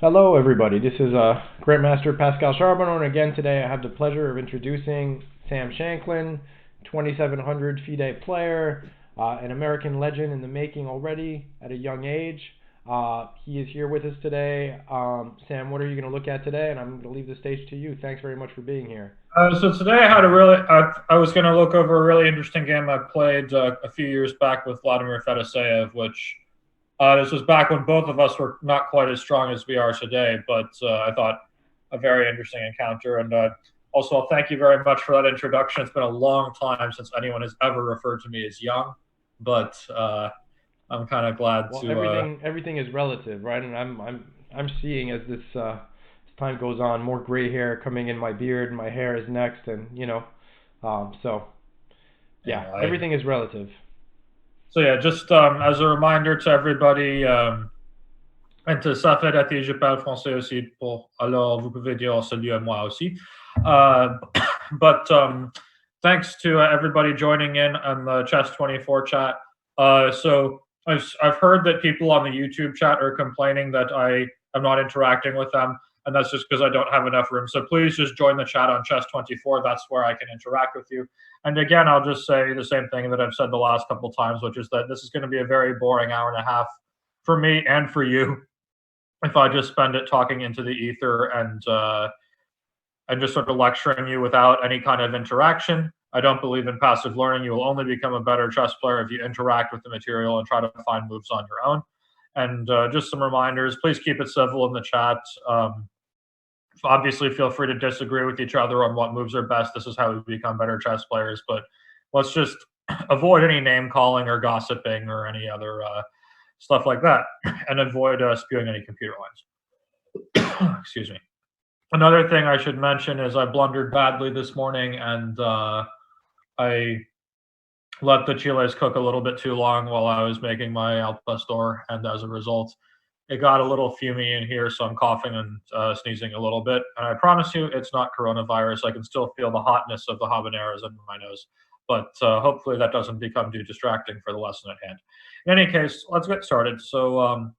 Hello, everybody. This is Grandmaster Pascal Charbonneau, and again today I have the pleasure of introducing Sam Shankland, 2,700 FIDE player, an American legend in the making already at a young age. He is here with us today. Sam, what are you going to look at today? And I'm going to leave the stage to you. Thanks very much for being here. So today I was going to look over a really interesting game I played a few years back with Vladimir Fedoseev, which this was back when both of us were not quite as strong as we are today, but I thought a very interesting encounter. And also, thank you very much for that introduction. It's been a long time since anyone has ever referred to me as young, but I'm kind of glad Well, to. everything is relative, right? And I'm seeing as this as time goes on more gray hair coming in my beard, and my hair is next, and so yeah, everything is relative. So yeah, just as a reminder to everybody, and to ça fait dater, je parle français aussi pour, alors vous pouvez dire salut à moi aussi. But thanks to everybody joining in on the Chess 24 chat. So I've heard that people on the YouTube chat are complaining that I am not interacting with them, and that's just because I don't have enough room. So please just join the chat on Chess 24. That's where I can interact with you. And again, I'll just say the same thing that I've said the last couple of times, which is that this is going to be a very boring hour and a half for me and for you if I just spend it talking into the ether and just sort of lecturing you without any kind of interaction. I don't believe in passive learning. You will only become a better chess player if you interact with the material and try to find moves on your own. And just some reminders, please keep it civil in the chat. Obviously, feel free to disagree with each other on what moves are best. This is how we become better chess players. But let's just avoid any name calling or gossiping or any other stuff like that, and avoid spewing any computer lines. Excuse me. Another thing I should mention is I blundered badly this morning, and I let the chiles cook a little bit too long while I was making my al pastor, and as a result, it got a little fumey in here, so I'm coughing and sneezing a little bit. And I promise you, it's not coronavirus. I can still feel the hotness of the habaneros in my nose, but hopefully that doesn't become too distracting for the lesson at hand. In any case, let's get started. So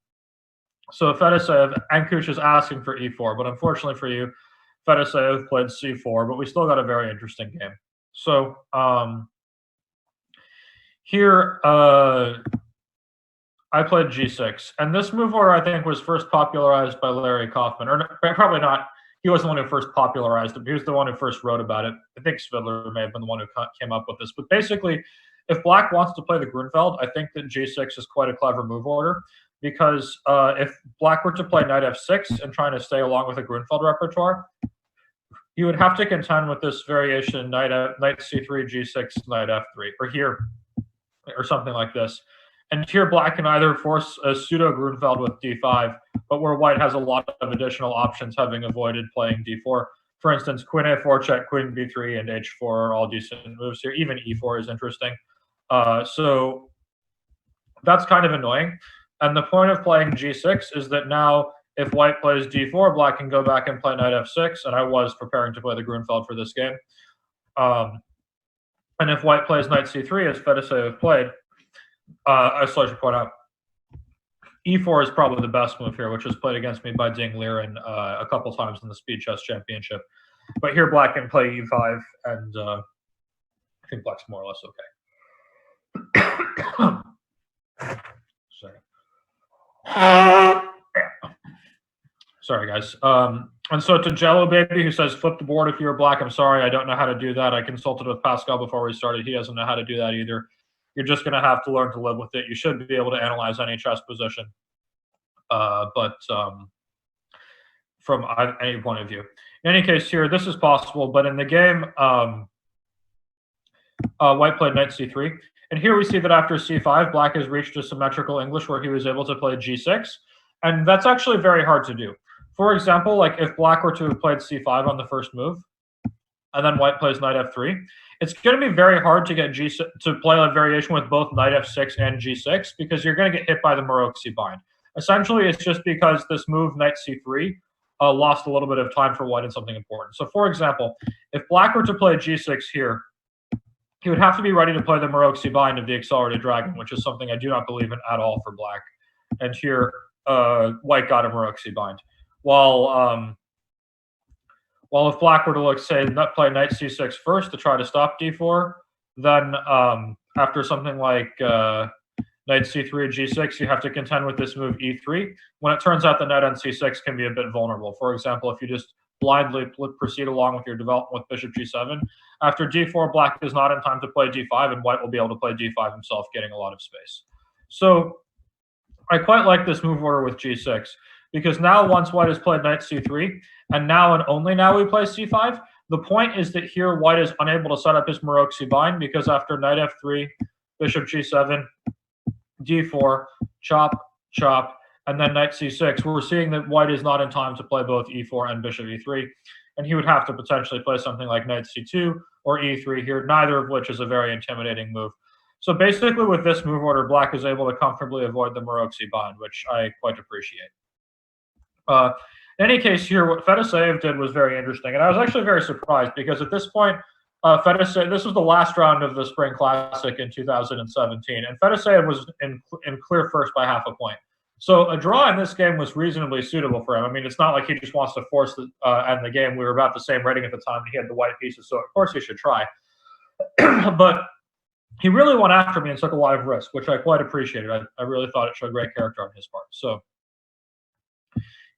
Fedoseev, Ankush is asking for e4, but unfortunately for you, Fedoseev played c4, but we still got a very interesting game. So here I played g6, and this move order I think was first popularized by Larry Kaufman, or probably not. He wasn't the one who first popularized it. He was the one who first wrote about it. I think Svidler may have been the one who came up with this. But basically, if Black wants to play the Grunfeld, I think that g6 is quite a clever move order, because if Black were to play knight f6 and trying to stay along with a Grunfeld repertoire, you would have to contend with this variation knight c3, g6, knight f3, or here, or something like this. And here Black can either force a pseudo Grunfeld with d5, but where White has a lot of additional options, having avoided playing d4. For instance, queen a4 check, queen b3, and h4 are all decent moves here. Even e4 is interesting. So that's kind of annoying. And the point of playing g6 is that now if White plays d4, Black can go back and play knight f6, and I was preparing to play the Grunfeld for this game. And if White plays knight c3, as Fedoseev played, I still should point out, e4 is probably the best move here, which was played against me by Ding Liren a couple times in the Speed Chess Championship. But here Black can play e5, and I think Black's more or less okay. Sorry, guys. And so to Jello Baby, who says, flip the board if you're Black. I'm sorry, I don't know how to do that. I consulted with Pascal before we started. He doesn't know how to do that either. You're just going to have to learn to live with it. You should be able to analyze any chess position, but from any point of view. In any case, here, this is possible, but in the game, White played knight c3. And here we see that after c5, Black has reached a symmetrical English where he was able to play g6. And that's actually very hard to do. For example, like if Black were to have played c5 on the first move, and then White plays knight f3, it's going to be very hard to get to play a variation with both knight f6 and g6, because you're going to get hit by the Maroczy bind. Essentially, it's just because this move, knight c3, lost a little bit of time for White in something important. So for example, if Black were to play g6 here, he would have to be ready to play the Maroczy bind of the accelerated dragon, which is something I do not believe in at all for Black. And here, White got a Maroczy bind. While if black were to, like, say, play knight c6 first to try to stop d4, then after something like knight c3 and g6, you have to contend with this move e3. When it turns out the knight on c6 can be a bit vulnerable. For example, if you just blindly proceed along with your development with bishop g7, after d4, black is not in time to play d5, and white will be able to play d5 himself, getting a lot of space. So I quite like this move order with g6, because now once white has played knight c3, and now and only now we play c5, the point is that here white is unable to set up his Maroczy bind, because after knight f3, bishop g7, d4, chop, chop, and then knight c6, we're seeing that white is not in time to play both e4 and bishop e3, and he would have to potentially play something like knight c2 or e3 here, neither of which is a very intimidating move. So basically with this move order, black is able to comfortably avoid the Maroczy bind, which I quite appreciate. In any case here, what Fedoseev did was very interesting, and I was actually very surprised, because at this point, Fedoseev, this was the last round of the Spring Classic in 2017, and Fedoseev was in clear first by half a point. So a draw in this game was reasonably suitable for him. I mean, it's not like he just wants to force the end the game. We were about the same rating at the time, and he had the white pieces, so of course he should try. But he really went after me and took a lot of risk, which I quite appreciated. I really thought it showed great character on his part. So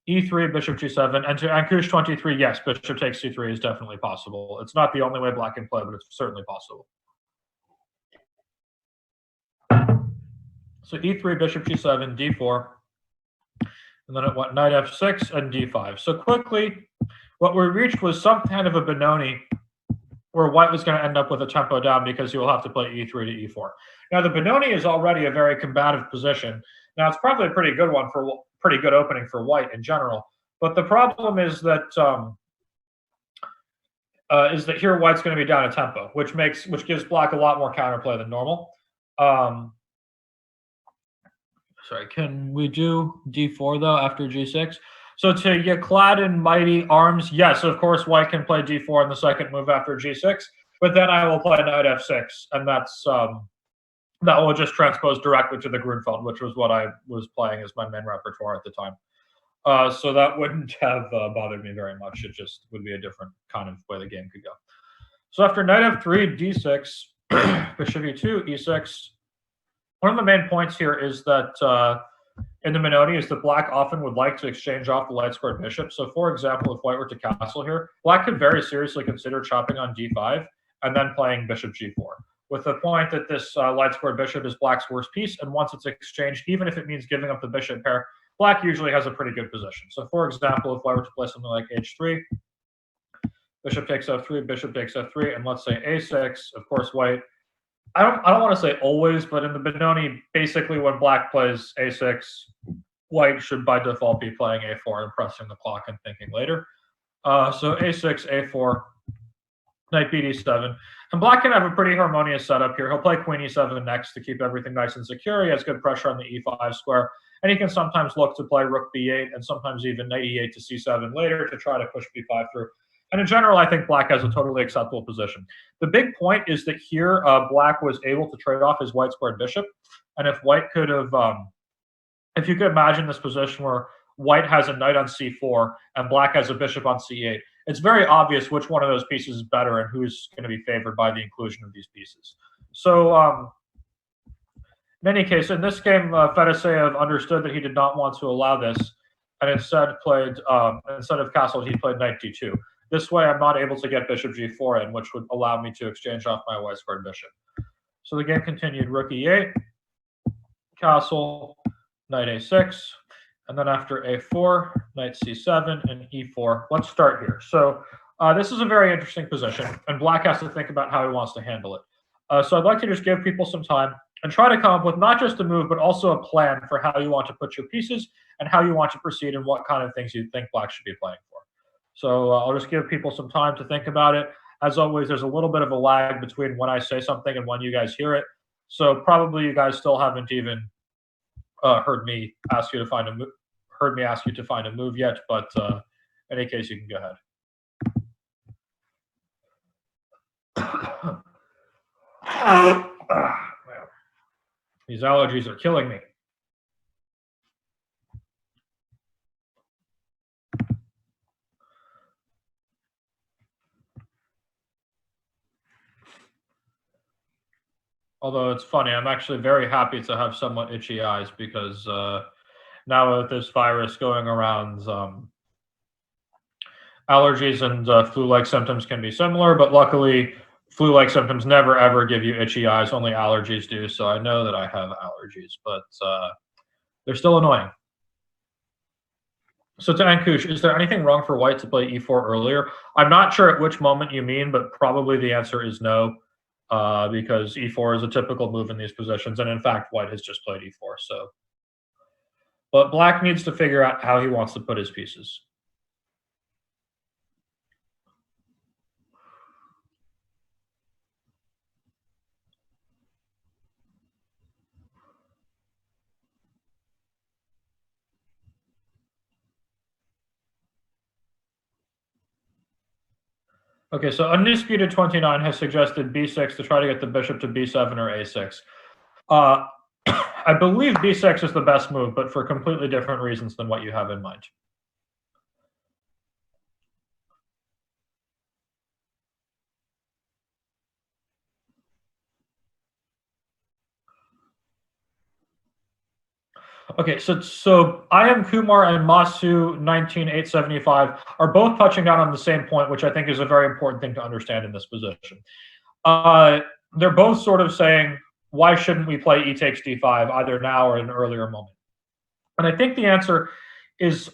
e3, bishop g7, and to Ankush 23, yes, bishop takes c3 is definitely possible. It's not the only way black can play, but it's certainly possible. So e3, bishop g7, d4, and then it went knight f6 and d5. So quickly, what we reached was some kind of a Benoni, where white was going to end up with a tempo down, because he will have to play e3 to e4. Now, the Benoni is already a very combative position. Now, it's probably a pretty good one for pretty good opening for white in general. But the problem is that here white's going to be down a tempo, which gives black a lot more counterplay than normal. Sorry, can we do d4 though after g6? So to get clad in mighty arms, yes, of course, white can play d4 in the second move after g6, but then I will play knight f6, and that's that will just transpose directly to the Grunfeld, which was what I was playing as my main repertoire at the time. So that wouldn't have bothered me very much. It just would be a different kind of way the game could go. So after knight f3, d6, bishop e2, e6, one of the main points here is that in the Benoni is that black often would like to exchange off the light squared bishop. So for example, if white were to castle here, black could very seriously consider chopping on d5 and then playing bishop g4, with the point that this light squared bishop is black's worst piece, and once it's exchanged, even if it means giving up the bishop pair, black usually has a pretty good position. So for example, if I were to play something like h3, bishop takes f3, bishop takes f3, and let's say a6, of course white, I don't want to say always, but in the Benoni, basically when black plays a6, white should by default be playing a4 and pressing the clock and thinking later. So a6, a4, knight bd7. And black can have a pretty harmonious setup here. He'll play queen e7 next to keep everything nice and secure. He has good pressure on the e5 square. And he can sometimes look to play rook b8 and sometimes even knight e8 to c7 later to try to push b5 through. And in general, I think black has a totally acceptable position. The big point is that here, black was able to trade off his white squared bishop. And if white could have, if you could imagine this position where white has a knight on c4 and black has a bishop on c8, it's very obvious which one of those pieces is better and who's going to be favored by the inclusion of these pieces. So in any case, in this game, Fedoseev understood that he did not want to allow this, and instead played, instead of castled, he played knight d2. This way, I'm not able to get bishop g4 in, which would allow me to exchange off my white squared bishop. So the game continued rook e8, castle, knight a6, and then after a4, knight c7, and e4. Let's start here. So this is a very interesting position, and black has to think about how he wants to handle it. So I'd like to just give people some time and try to come up with not just a move, but also a plan for how you want to put your pieces and how you want to proceed and what kind of things you think black should be playing for. So I'll just give people some time to think about it. As always, there's a little bit of a lag between when I say something and when you guys hear it. So probably you guys still haven't even heard me ask you to find a move yet. But in any case, you can go ahead. These allergies are killing me. Although it's funny, I'm actually very happy to have somewhat itchy eyes because now with this virus going around, allergies and flu-like symptoms can be similar, but luckily flu-like symptoms never ever give you itchy eyes, only allergies do. So I know that I have allergies, but they're still annoying. So to Ankush, is there anything wrong for white to play e4 earlier? I'm not sure at which moment you mean, but probably the answer is no, because e4 is a typical move in these positions, and in fact, white has just played e4. So, but black needs to figure out how he wants to put his pieces. Okay, so Undisputed 29 has suggested b6 to try to get the bishop to b7 or a6. I believe b6 is the best move, but for completely different reasons than what you have in mind. Okay, so I am Kumar and Masu 19875 are both touching down on the same point, which I think is a very important thing to understand in this position. They're both sort of saying, why shouldn't we play e takes d5 either now or in an earlier moment? And I think the answer is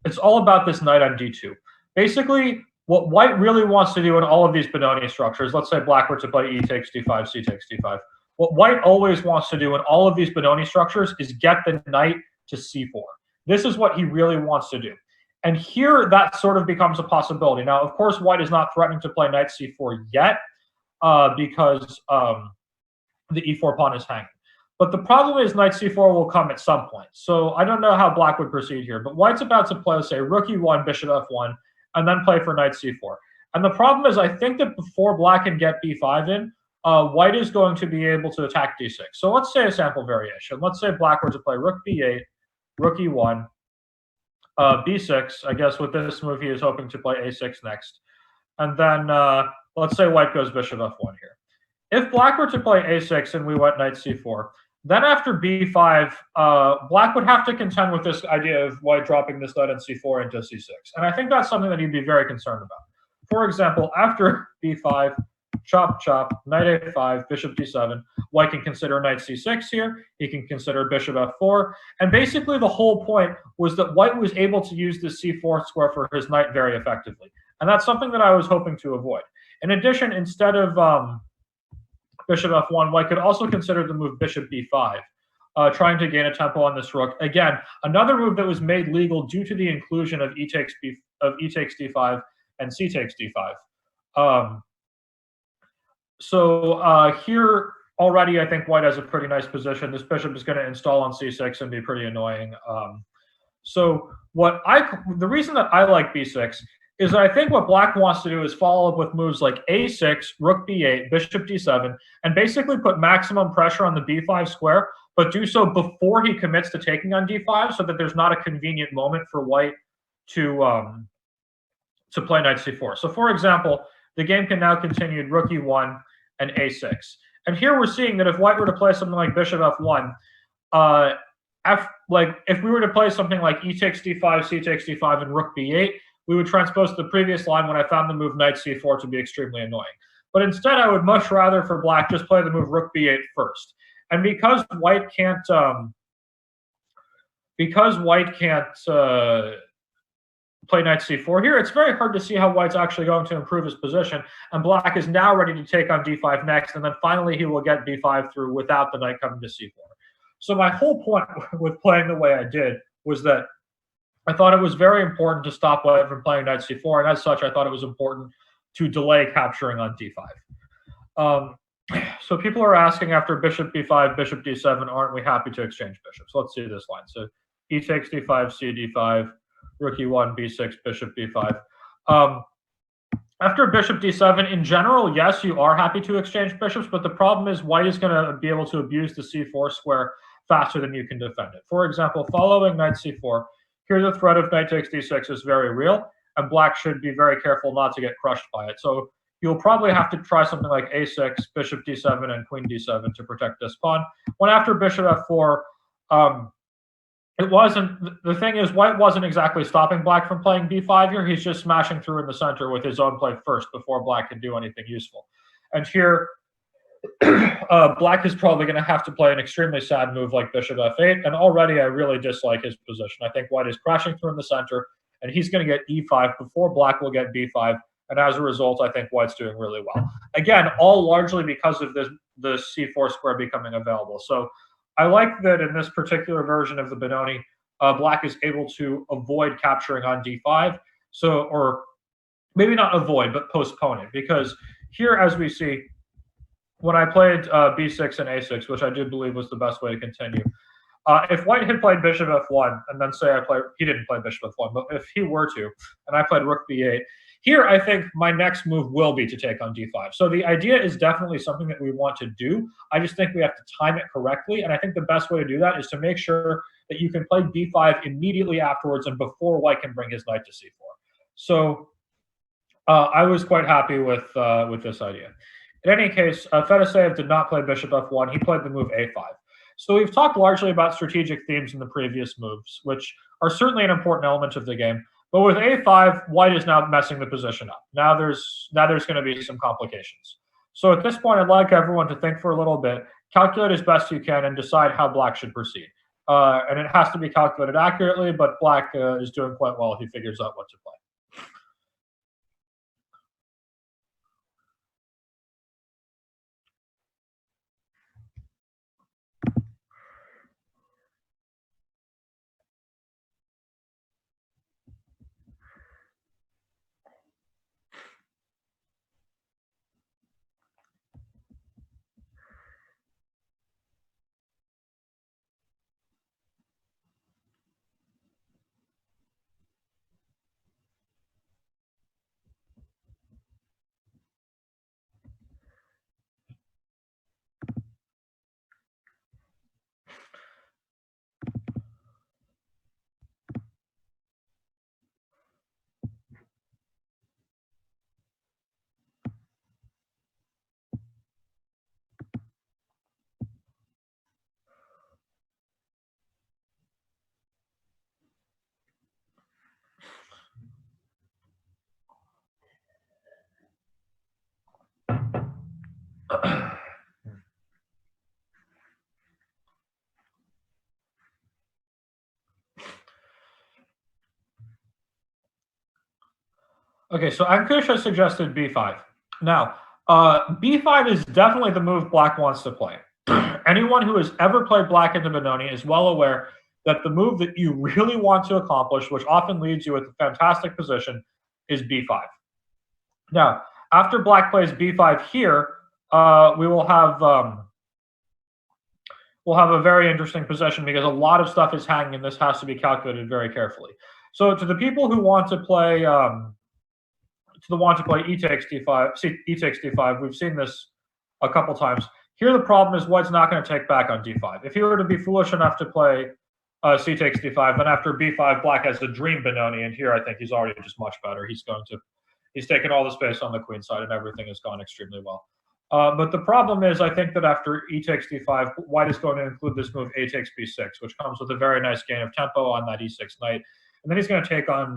it's all about this knight on d2. Basically, what white really wants to do in all of these Benoni structures, let's say black were to play e takes d5, c takes d5, what white always wants to do in all of these Benoni structures is get the knight to c4. This is what he really wants to do. And here that sort of becomes a possibility. Now, of course, white is not threatening to play knight c4 yet because the e4 pawn is hanging. But the problem is knight c4 will come at some point. So I don't know how black would proceed here. But white's about to play, say, rook e1, bishop f1, and then play for knight c4. And the problem is I think that before black can get b5 in, white is going to be able to attack d6. So let's say a sample variation. Let's say black were to play rook b8, rook e1, b6. I guess with this move, he is hoping to play a6 next. And then let's say white goes bishop f1 here. If black were to play a6 and we went knight c4, then after b5, black would have to contend with this idea of white dropping this knight on c4 into c6. And I think that's something that he'd be very concerned about. For example, after b5, chop, chop, knight a5, bishop d7, white can consider knight c6 here. He can consider bishop f4. And basically the whole point was that white was able to use this c4 square for his knight very effectively. And that's something that I was hoping to avoid. In addition, instead of bishop f1, white could also consider the move bishop b5, trying to gain a tempo on this rook. Again, another move that was made legal due to the inclusion of e takes d5 and c takes d5. So here already, I think white has a pretty nice position. This bishop is going to install on c6 and be pretty annoying. So the reason that I like b6 is that I think what black wants to do is follow up with moves like a6, rook b8, bishop d7, and basically put maximum pressure on the b5 square, but do so before he commits to taking on d5 so that there's not a convenient moment for white to play knight c4. So for example, the game can now continue rook e1 and a6. And here we're seeing that if white were to play something like bishop f1, if we were to play something like e takes d5, c takes d5, and rook b8, we would transpose the previous line when I found the move knight c4 to be extremely annoying. But instead, I would much rather for black just play the move rook b8 first. And because white can't play knight c4 here, it's very hard to see how white's actually going to improve his position. And black is now ready to take on d5 next, and then finally he will get b5 through without the knight coming to c4. So my whole point with playing the way I did was that I thought it was very important to stop white from playing knight c4, and as such, I thought it was important to delay capturing on d5. So people are asking after bishop b5, bishop d7, aren't we happy to exchange bishops? Let's see this line. So e takes d5, c d5, rook e1, b6, bishop b5. After bishop d7, in general, yes, you are happy to exchange bishops, but the problem is white is going to be able to abuse the c4 square faster than you can defend it. For example, following knight c4, here the threat of knight takes d6 is very real, and black should be very careful not to get crushed by it. So you'll probably have to try something like a6, bishop d7, and queen d7 to protect this pawn. When after bishop f4, it wasn't, the thing is, white wasn't exactly stopping black from playing b5 here. He's just smashing through in the center with his own play first before black can do anything useful. And here, black is probably going to have to play an extremely sad move like bishop f8. And already I really dislike his position. I think white is crashing through in the center, and he's going to get e5 before black will get b5. And as a result, I think white's doing really well. Again, all largely because of the c4 square becoming available. So I like that in this particular version of the Benoni, black is able to avoid capturing on d5. So, or maybe not avoid, but postpone it. Because here, as we see, when I played b6 and a6, which I did believe was the best way to continue, if white had played bishop f1, and then say he didn't play bishop f1, but if he were to, and I played rook b8, here I think my next move will be to take on d5. So the idea is definitely something that we want to do. I just think we have to time it correctly, and I think the best way to do that is to make sure that you can play b5 immediately afterwards and before white can bring his knight to c4. So I was quite happy with this idea. In any case, Fedoseev did not play bishop f1. He played the move a5. So we've talked largely about strategic themes in the previous moves, which are certainly an important element of the game. But with a5, white is now messing the position up. Now there's going to be some complications. So at this point, I'd like everyone to think for a little bit, calculate as best you can, and decide how black should proceed. And it has to be calculated accurately, but black is doing quite well if he figures out what to play. Okay, so Ankush has suggested b5. Now, b5 is definitely the move black wants to play. Anyone who has ever played black into Benoni is well aware that the move that you really want to accomplish, which often leaves you with a fantastic position, is b5. Now, after black plays b5 here, we will have we'll have a very interesting position because a lot of stuff is hanging, and this has to be calculated very carefully. So, to the people who want to play e takes d5, e takes d5. We've seen this a couple times. Here the problem is white's not going to take back on d5. If he were to be foolish enough to play c takes d5, then after b5, black has a dream Benoni, and here I think he's already just much better. He's taken all the space on the queen side, and everything has gone extremely well. But the problem is, I think that after e takes d5, white is going to include this move a takes b6, which comes with a very nice gain of tempo on that e6 knight. And then he's going to take on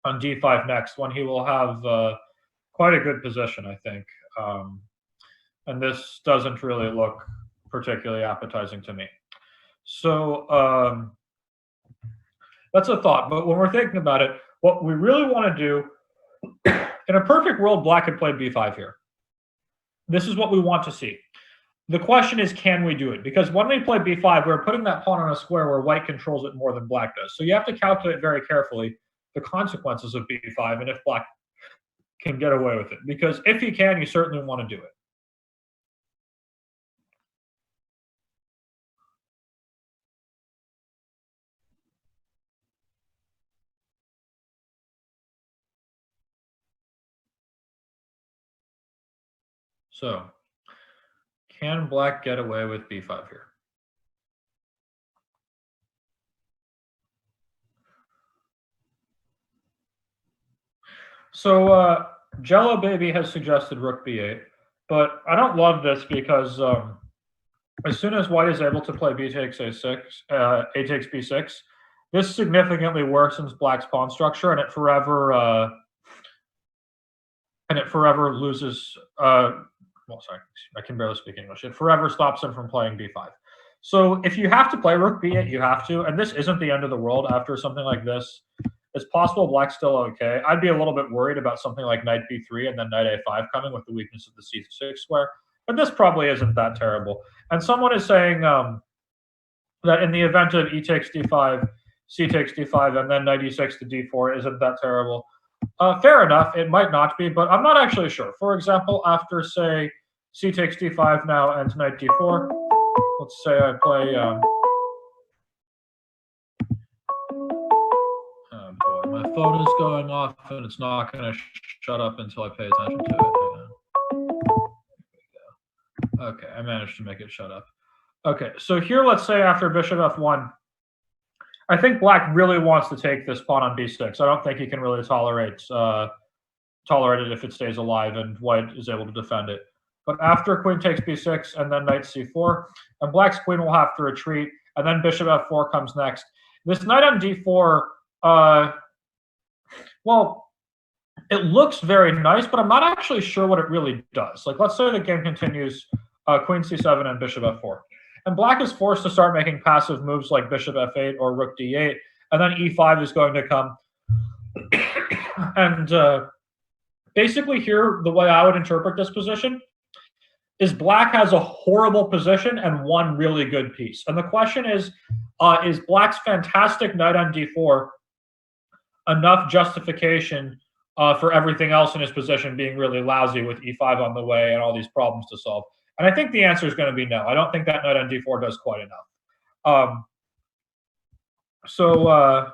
d5 next, when he will have quite a good position, I think. And this doesn't really look particularly appetizing to me. So that's a thought. But when we're thinking about it, what we really want to do, in a perfect world, black could play b5 here. This is what we want to see. The question is, can we do it? Because when we play b5, we're putting that pawn on a square where white controls it more than black does. So you have to calculate very carefully the consequences of b5 and if black can get away with it. Because if he can, you certainly want to do it. So, can black get away with b5 here? So Jello Baby has suggested rook b8, but I don't love this because as soon as white is able to play b takes a6, a takes b6, this significantly worsens black's pawn structure, and it forever loses. Well, sorry, I can barely speak English. It forever stops him from playing b5. So if you have to play rook b8, you have to, and this isn't the end of the world after something like this. It's possible black's still okay. I'd be a little bit worried about something like knight b3 and then knight a5 coming with the weakness of the c6 square, but this probably isn't that terrible. And someone is saying that in the event of e takes d5, c takes d5, and then knight e6 to d4 isn't that terrible. Fair enough, it might not be, but I'm not actually sure. For example, after, say, c takes d5 now and knight d4, let's say I play... oh boy, my phone is going off and it's not going to shut up until I pay attention to it. Okay, I managed to make it shut up. Okay, so here, let's say after bishop f1, I think black really wants to take this pawn on b6. I don't think he can really tolerate it if it stays alive and white is able to defend it. But after queen takes b6 and then knight c4, and black's queen will have to retreat, and then bishop f4 comes next. This knight on d4, well, it looks very nice, but I'm not actually sure what it really does. Like, let's say the game continues queen c7 and bishop f4. And black is forced to start making passive moves like bishop f8 or rook d8, and then e5 is going to come. And basically here, the way I would interpret this position is black has a horrible position and one really good piece. And the question is black's fantastic knight on d4 enough justification for everything else in his position being really lousy with e5 on the way and all these problems to solve? And I think the answer is going to be no. I don't think that knight on d4 does quite enough. So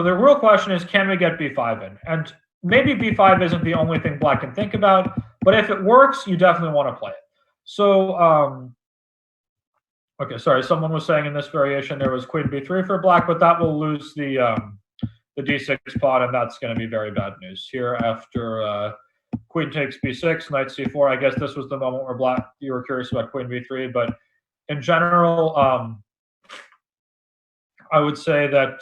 the real question is, can we get b5 in? And maybe b5 isn't the only thing black can think about, but if it works, you definitely want to play it. So, okay, sorry, someone was saying in this variation there was queen b3 for black, but that will lose the d6 pawn, and that's going to be very bad news. Here, after queen takes b6, knight c4, I guess this was the moment where you were curious about queen b3, but in general, I would say that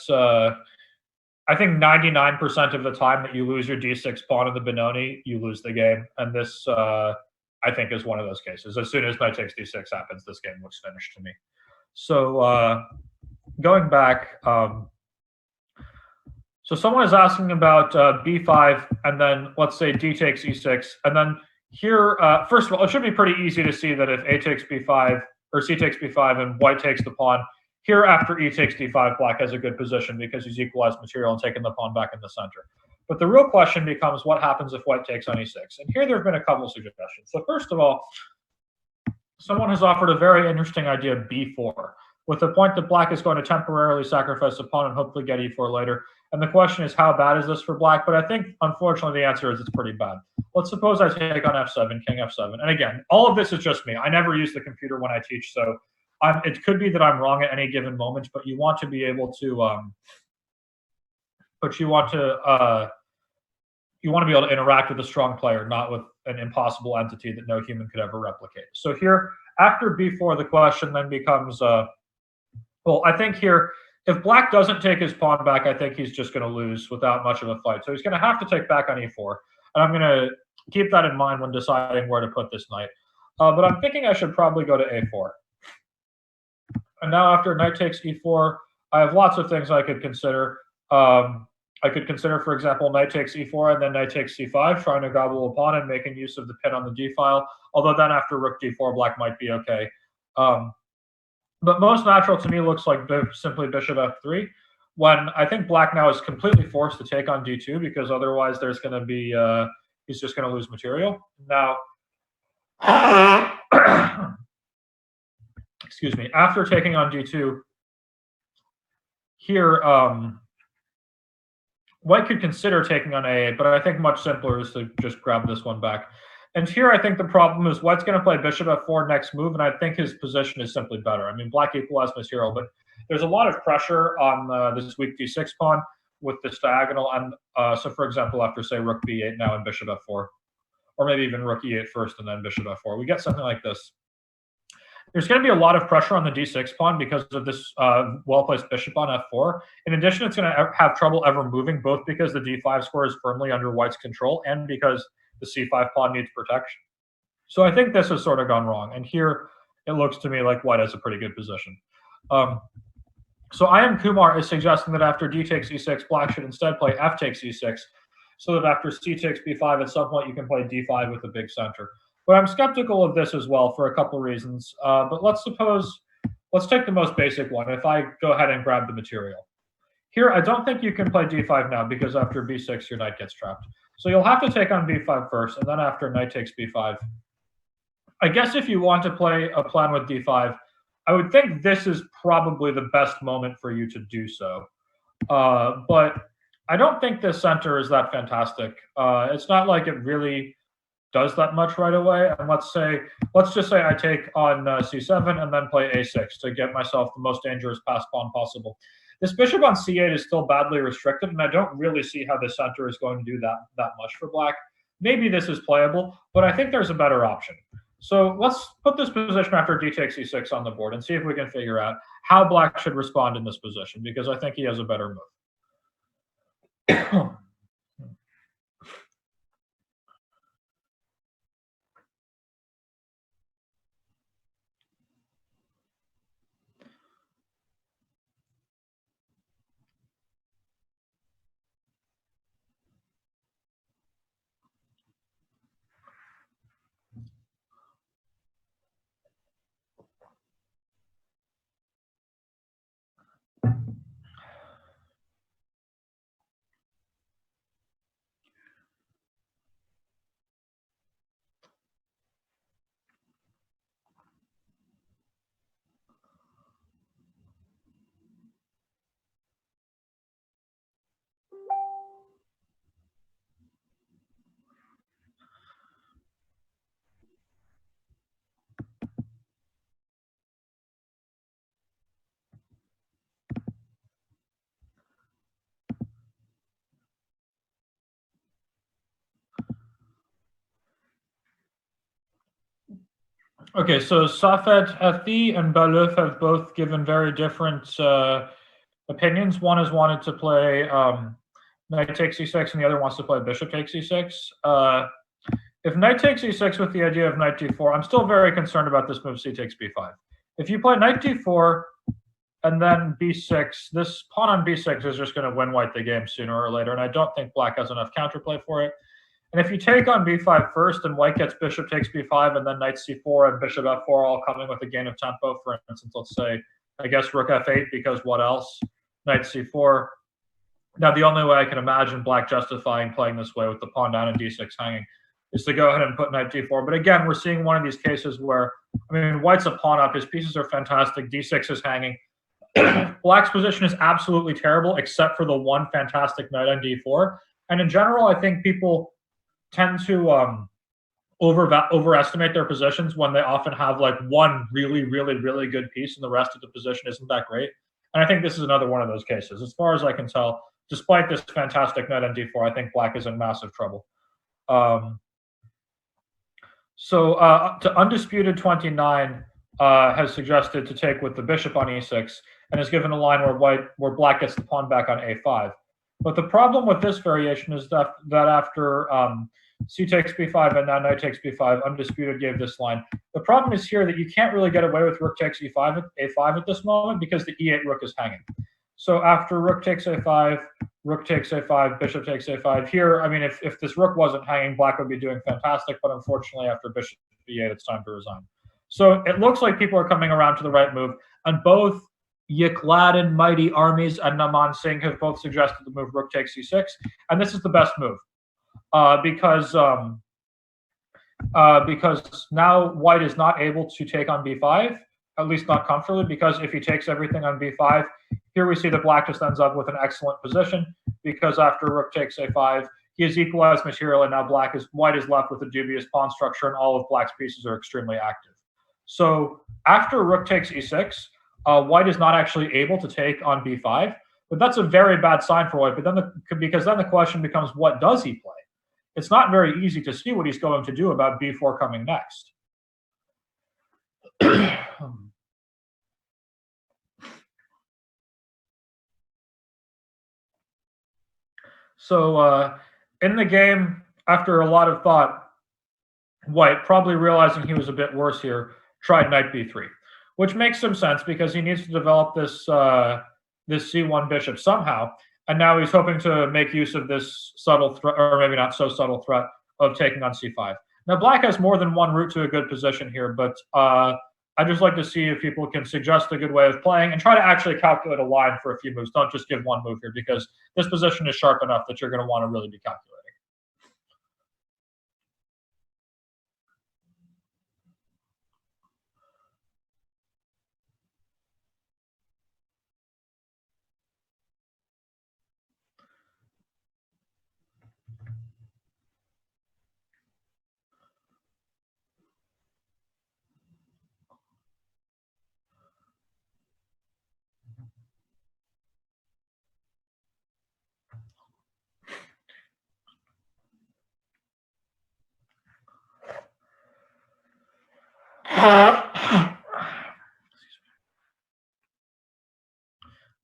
I think 99% of the time that you lose your d6 pawn in the Benoni, you lose the game. And this, I think, is one of those cases. As soon as knight takes d6 happens, this game looks finished to me. So going back, so someone is asking about b5, and then let's say d takes e6. And then here, first of all, it should be pretty easy to see that if a takes b5, or c takes b5, and white takes the pawn, here, after e takes d5, black has a good position because he's equalized material and taken the pawn back in the center. But the real question becomes, what happens if white takes on e6? And here there have been a couple of suggestions. So first of all, someone has offered a very interesting idea, b4, with the point that black is going to temporarily sacrifice a pawn and hopefully get e4 later. And the question is, how bad is this for black? But I think, unfortunately, the answer is it's pretty bad. Let's suppose I take on f7, king f7. And again, all of this is just me. I never use the computer when I teach, so it could be that I'm wrong at any given moment, but you want to be able to, you want to be able to interact with a strong player, not with an impossible entity that no human could ever replicate. So here, after b4, the question then becomes, well, I think here, if black doesn't take his pawn back, I think he's just going to lose without much of a fight. So he's going to have to take back on e4, and I'm going to keep that in mind when deciding where to put this knight. But I'm thinking I should probably go to a4. And now after knight takes e4, I have lots of things I could consider. I could consider, for example, knight takes e4 and then knight takes c5, trying to gobble a pawn and making use of the pin on the d file. Although then after rook d4, black might be okay. But most natural to me looks like simply bishop f3, when I think black now is completely forced to take on d2 because otherwise there's going to be he's just going to lose material. Now, excuse me, after taking on d2, here, white could consider taking on a8, but I think much simpler is to just grab this one back. And here, I think the problem is white's going to play bishop f4 next move, and I think his position is simply better. I mean, black equalized material, but there's a lot of pressure on this weak d6 pawn. with this diagonal, and so for example, after say rook b8 now and bishop f4, or maybe even rook e8 first and then bishop f4, we get something like this. There's going to be a lot of pressure on the d6 pawn because of this well-placed bishop on f4. In addition, it's going to have trouble ever moving, both because the d5 square is firmly under white's control and because the c5 pawn needs protection. So I think this has sort of gone wrong. And here it looks to me like white has a pretty good position. So I am Kumar is suggesting that after d takes e6, black should instead play f takes e6, so that after c takes b5, at some point you can play d5 with a big center. But I'm skeptical of this as well for a couple reasons. But let's take the most basic one. If I go ahead and grab the material. Here, I don't think you can play d5 now because after b6, your knight gets trapped. So you'll have to take on b5 first, and then after knight takes b5. I guess if you want to play a plan with d5, I would think this is probably the best moment for you to do so. But I don't think this center is that fantastic. It's not like it really does that much right away. And let's just say I take on c7 and then play a6 to get myself the most dangerous pass pawn possible. This bishop on c8 is still badly restricted, and I don't really see how the center is going to do that much for black. Maybe this is playable, but I think there's a better option. So let's put this position after d takes e6 on the board and see if we can figure out how black should respond in this position, because I think he has a better move. Okay, so Safed Hathi and Balouf have both given very different opinions. One has wanted to play knight takes e6, and the other wants to play bishop takes e6. If knight takes e6 with the idea of knight d4, I'm still very concerned about this move c takes b5. If you play knight d4 and then b6, this pawn on b6 is just going to win white the game sooner or later, and I don't think black has enough counterplay for it. And if you take on b5 first and white gets bishop takes b5 and then knight c4 and bishop f4 all coming with a gain of tempo, for instance, let's say, I guess rook f8 because what else? Knight c4. Now, the only way I can imagine black justifying playing this way with the pawn down and d6 hanging is to go ahead and put knight d4. But again, we're seeing one of these cases where, I mean, white's a pawn up. His pieces are fantastic. d6 is hanging. Black's position is absolutely terrible except for the one fantastic knight on d4. And in general, I think people tend to overestimate their positions when they often have like one really, really, really good piece and the rest of the position isn't that great. And I think this is another one of those cases. As far as I can tell, despite this fantastic knight on d4, I think black is in massive trouble. To Undisputed 29 has suggested to take with the bishop on e6 and has given a line where black gets the pawn back on a5. But the problem with this variation is that after c takes b5 and now knight takes b5, Undisputed gave this line. The problem is here that you can't really get away with rook takes e5 at this moment because the e8 rook is hanging. So after rook takes a5, rook takes a5, bishop takes a5. Here, I mean, if this rook wasn't hanging, black would be doing fantastic, but unfortunately after bishop b8, it's time to resign. So it looks like people are coming around to the right move, and both Yikladin, Mighty Armies, and Naman Singh have both suggested the move rook takes e6, and this is the best move because now white is not able to take on b5, at least not comfortably, because if he takes everything on b5, here we see that black just ends up with an excellent position because after rook takes a5, he has equalized material, and now white is left with a dubious pawn structure, and all of black's pieces are extremely active. So after rook takes e6, white is not actually able to take on b5, But that's a very bad sign for white. But then because then the question becomes, what does he play? It's not very easy to see what he's going to do about b4 coming next. So in the game, after a lot of thought, white, probably realizing he was a bit worse here, tried knight b3, which makes some sense because he needs to develop this this c1 bishop somehow, and now he's hoping to make use of this subtle threat, or maybe not so subtle threat, of taking on c5. Now black has more than one route to a good position here, but I just like to see if people can suggest a good way of playing and try to actually calculate a line for a few moves. Don't just give one move here, because this position is sharp enough that you're going to want to really be calculating.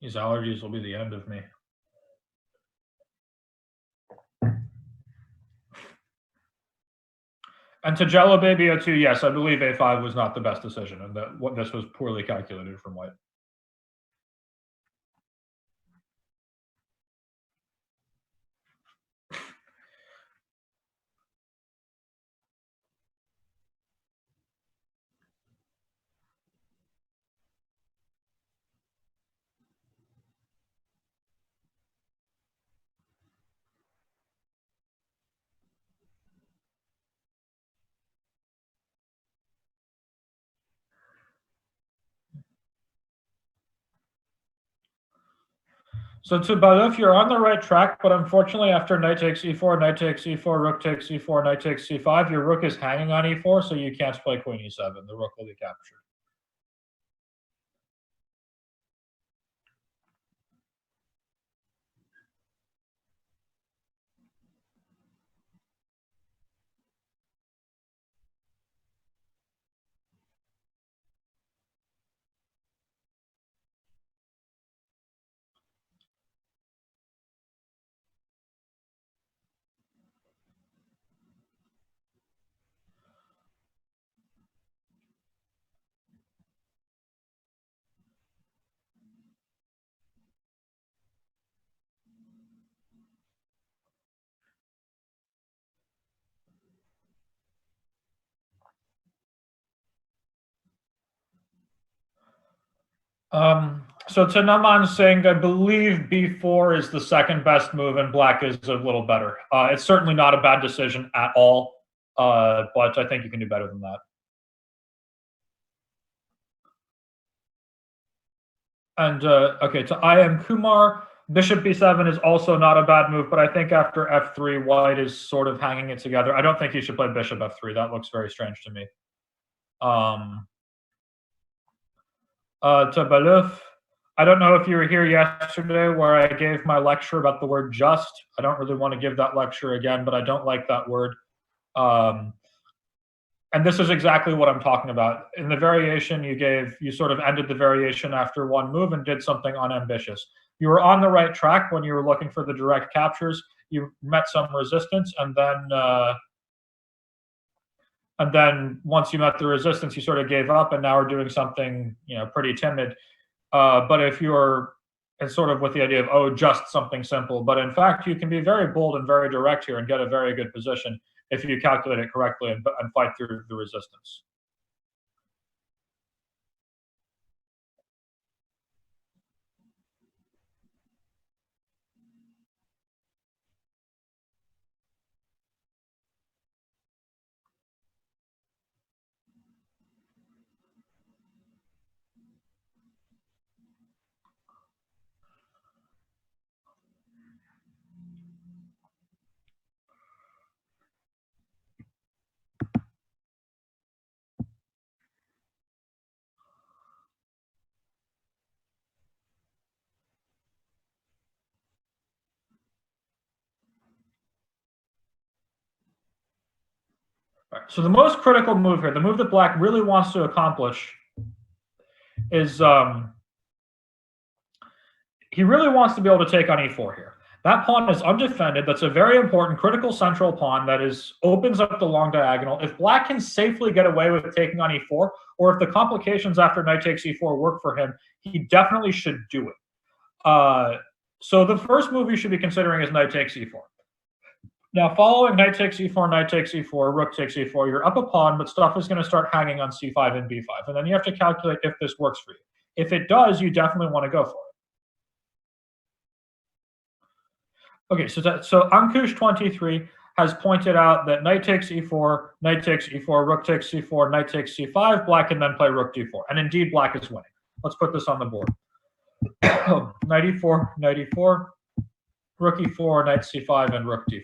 These allergies will be the end of me. And to Jello Baby 02, yes, I believe a5 was not the best decision, and that this was poorly calculated from white. So to Baluf, you're on the right track, but unfortunately, after knight takes e4, knight takes e4, rook takes e4, knight takes c5, your rook is hanging on e4, so you can't play queen e7. The rook will be captured. So to Naman Singh, I believe b4 is the second best move, and black is a little better. It's certainly not a bad decision at all, but I think you can do better than that. And okay, to I am Kumar, bishop b7 is also not a bad move, but I think after f3, white is sort of hanging it together. I don't think you should play bishop f3. That looks very strange to me. To Baluf, I don't know if you were here yesterday where I gave my lecture about the word just. I don't really want to give that lecture again, but I don't like that word. And this is exactly what I'm talking about. In the variation you gave, you sort of ended the variation after one move and did something unambitious. You were on the right track when you were looking for the direct captures. You met some resistance, and then once you met the resistance, you sort of gave up, and now are doing something pretty timid. But if you're and sort of with the idea of, oh, just something simple, but in fact, you can be very bold and very direct here and get a very good position if you calculate it correctly and fight through the resistance. All right, so the most critical move here, the move that black really wants to accomplish, is he really wants to be able to take on e4 here. That pawn is undefended. That's a very important critical central pawn that opens up the long diagonal. If black can safely get away with taking on e4, or if the complications after knight takes e4 work for him, he definitely should do it. So the first move you should be considering is knight takes e4. Now, following knight takes e4, knight takes e4, rook takes e4, you're up a pawn, but stuff is going to start hanging on c5 and b5. And then you have to calculate if this works for you. If it does, you definitely want to go for it. Okay, so Ankush23 has pointed out that knight takes e4, knight takes e4, rook takes c4, knight takes c5, black can then play rook d4. And indeed, black is winning. Let's put this on the board. Knight e4, rook e4, knight c5, and rook d4.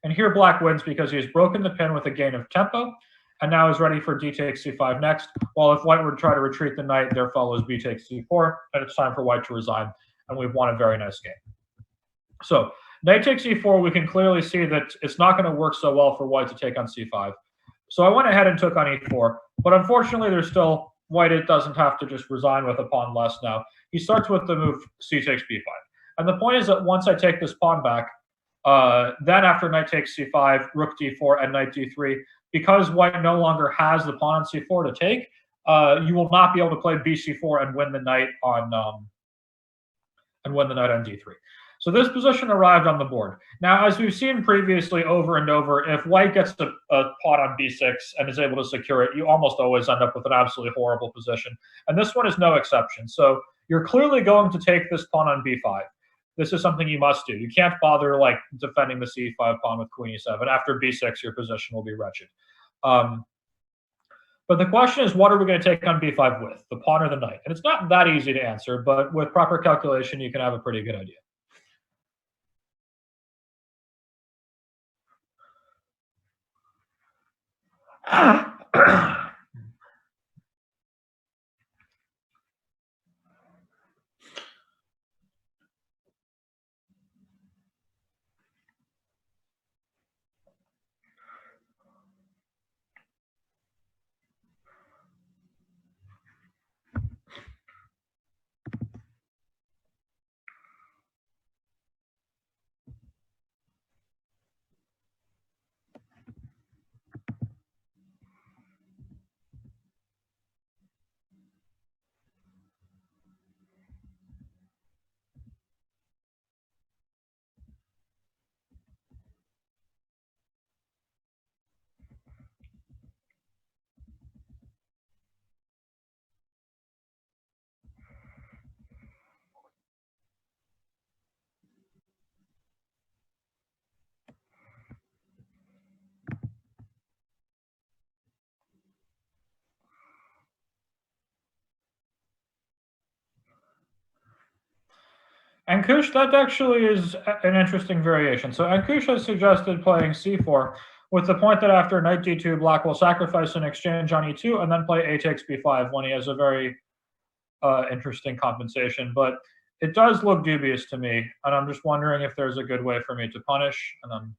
And here black wins because he has broken the pin with a gain of tempo, and now is ready for d takes c5 next, while if white were to try to retreat the knight, there follows b takes c4, and it's time for white to resign, and we've won a very nice game. So knight takes e4, we can clearly see that it's not going to work so well for white to take on c5. So I went ahead and took on e4, but unfortunately there's still, white it doesn't have to just resign with a pawn less now. He starts with the move c takes b5. And the point is that once I take this pawn back, then after knight takes c5, rook d4, and knight d3, because white no longer has the pawn on c4 to take, you will not be able to play bc4 and win the knight on d3. So this position arrived on the board. Now, as we've seen previously over and over, if white gets a pawn on b6 and is able to secure it, you almost always end up with an absolutely horrible position. And this one is no exception. So you're clearly going to take this pawn on b5. This is something you must do. You can't bother like defending the c5 pawn with queen e7. After b6, your position will be wretched. But the question is, what are we going to take on b5 with, the pawn or the knight? And it's not that easy to answer, but with proper calculation, you can have a pretty good idea. Ankush, that actually is an interesting variation. So Ankush has suggested playing c4 with the point that after knight d2, black will sacrifice an exchange on e2 and then play a takes b5 when he has a very interesting compensation. But it does look dubious to me, and I'm just wondering if there's a good way for me to punish. And I'm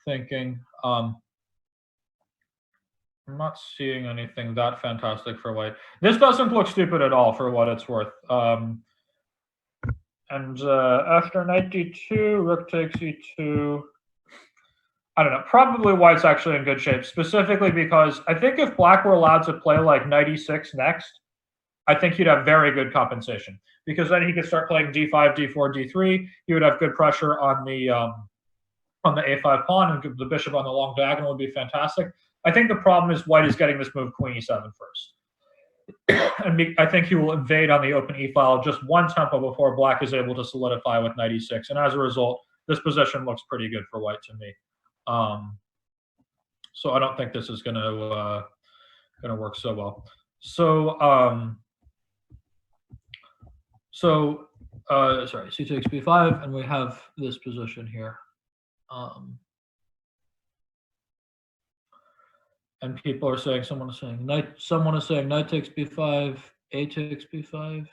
thinking, I'm not seeing anything that fantastic for white. This doesn't look stupid at all for what it's worth. And after knight d2, rook takes e2. I don't know. Probably white's actually in good shape, specifically because I think if black were allowed to play like knight e6 next, I think he'd have very good compensation, because then he could start playing d5, d4, d3. He would have good pressure on the a5 pawn, and the bishop on the long diagonal would be fantastic. I think the problem is white is getting this move queen e7 first. And I think he will invade on the open e-file just one tempo before black is able to solidify with knight e6. And as a result, this position looks pretty good for white to me. So I don't think this is going to work so well. So sorry, c takes b5, and we have this position here. And people are saying, someone is saying knight takes b5, a takes b5.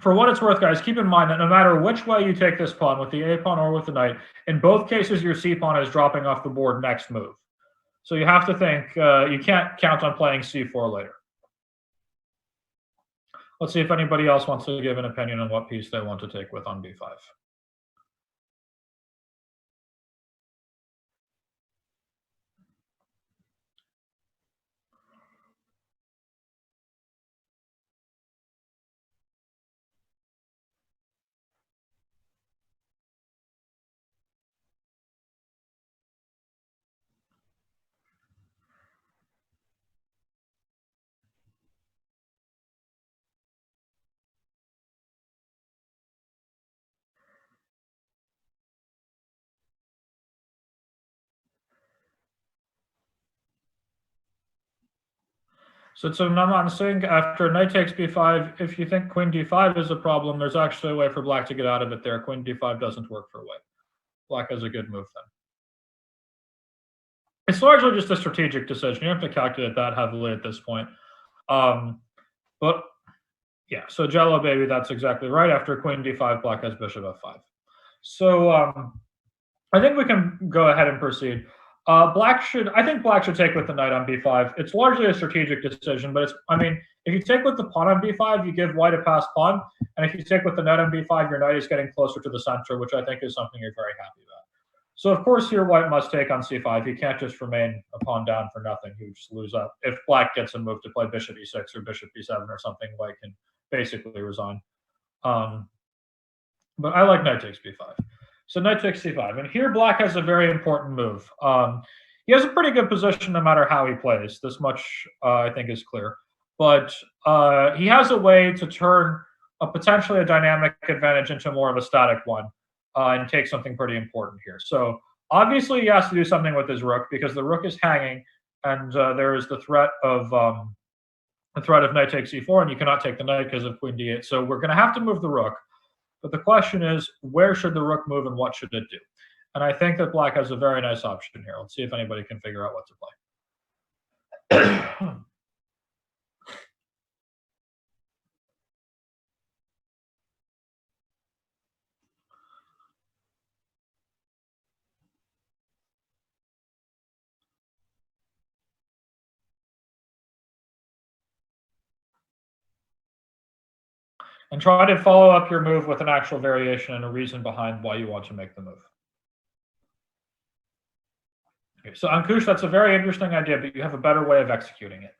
for what it's worth, guys, keep in mind that no matter which way you take this pawn, with the A pawn or with the knight, in both cases your C pawn is dropping off the board next move. So you have to think, you can't count on playing C4 later. Let's see if anybody else wants to give an opinion on what piece they want to take with on B5. So Naman Singh, after knight takes b5, if you think queen d5 is a problem, there's actually a way for black to get out of it there. Queen d5 doesn't work for white. Black has a good move then. It's largely just a strategic decision. You don't have to calculate that heavily at this point. But yeah, so Jello baby, that's exactly right. After queen d5, black has bishop f5. So I think we can go ahead and proceed. I think black should take with the knight on b5. It's largely a strategic decision, but if you take with the pawn on b5, you give white a passed pawn, and if you take with the knight on b5, your knight is getting closer to the center, which I think is something you're very happy about. So of course here white must take on c5. He can't just remain a pawn down for nothing. He would just lose up. If black gets a move to play bishop e6 or bishop b7 or something, white can basically resign. But I like knight takes b5. So knight takes c5. And here black has a very important move. He has a pretty good position no matter how he plays. This much, I think, is clear. But he has a way to turn potentially a dynamic advantage into more of a static one and take something pretty important here. So obviously he has to do something with his rook because the rook is hanging, and there is the threat of knight takes e4, and you cannot take the knight because of queen d8. So we're going to have to move the rook. But the question is, where should the rook move and what should it do? And I think that black has a very nice option here. Let's see if anybody can figure out what to play. And try to follow up your move with an actual variation and a reason behind why you want to make the move. Okay, so Ankush, that's a very interesting idea, but you have a better way of executing it.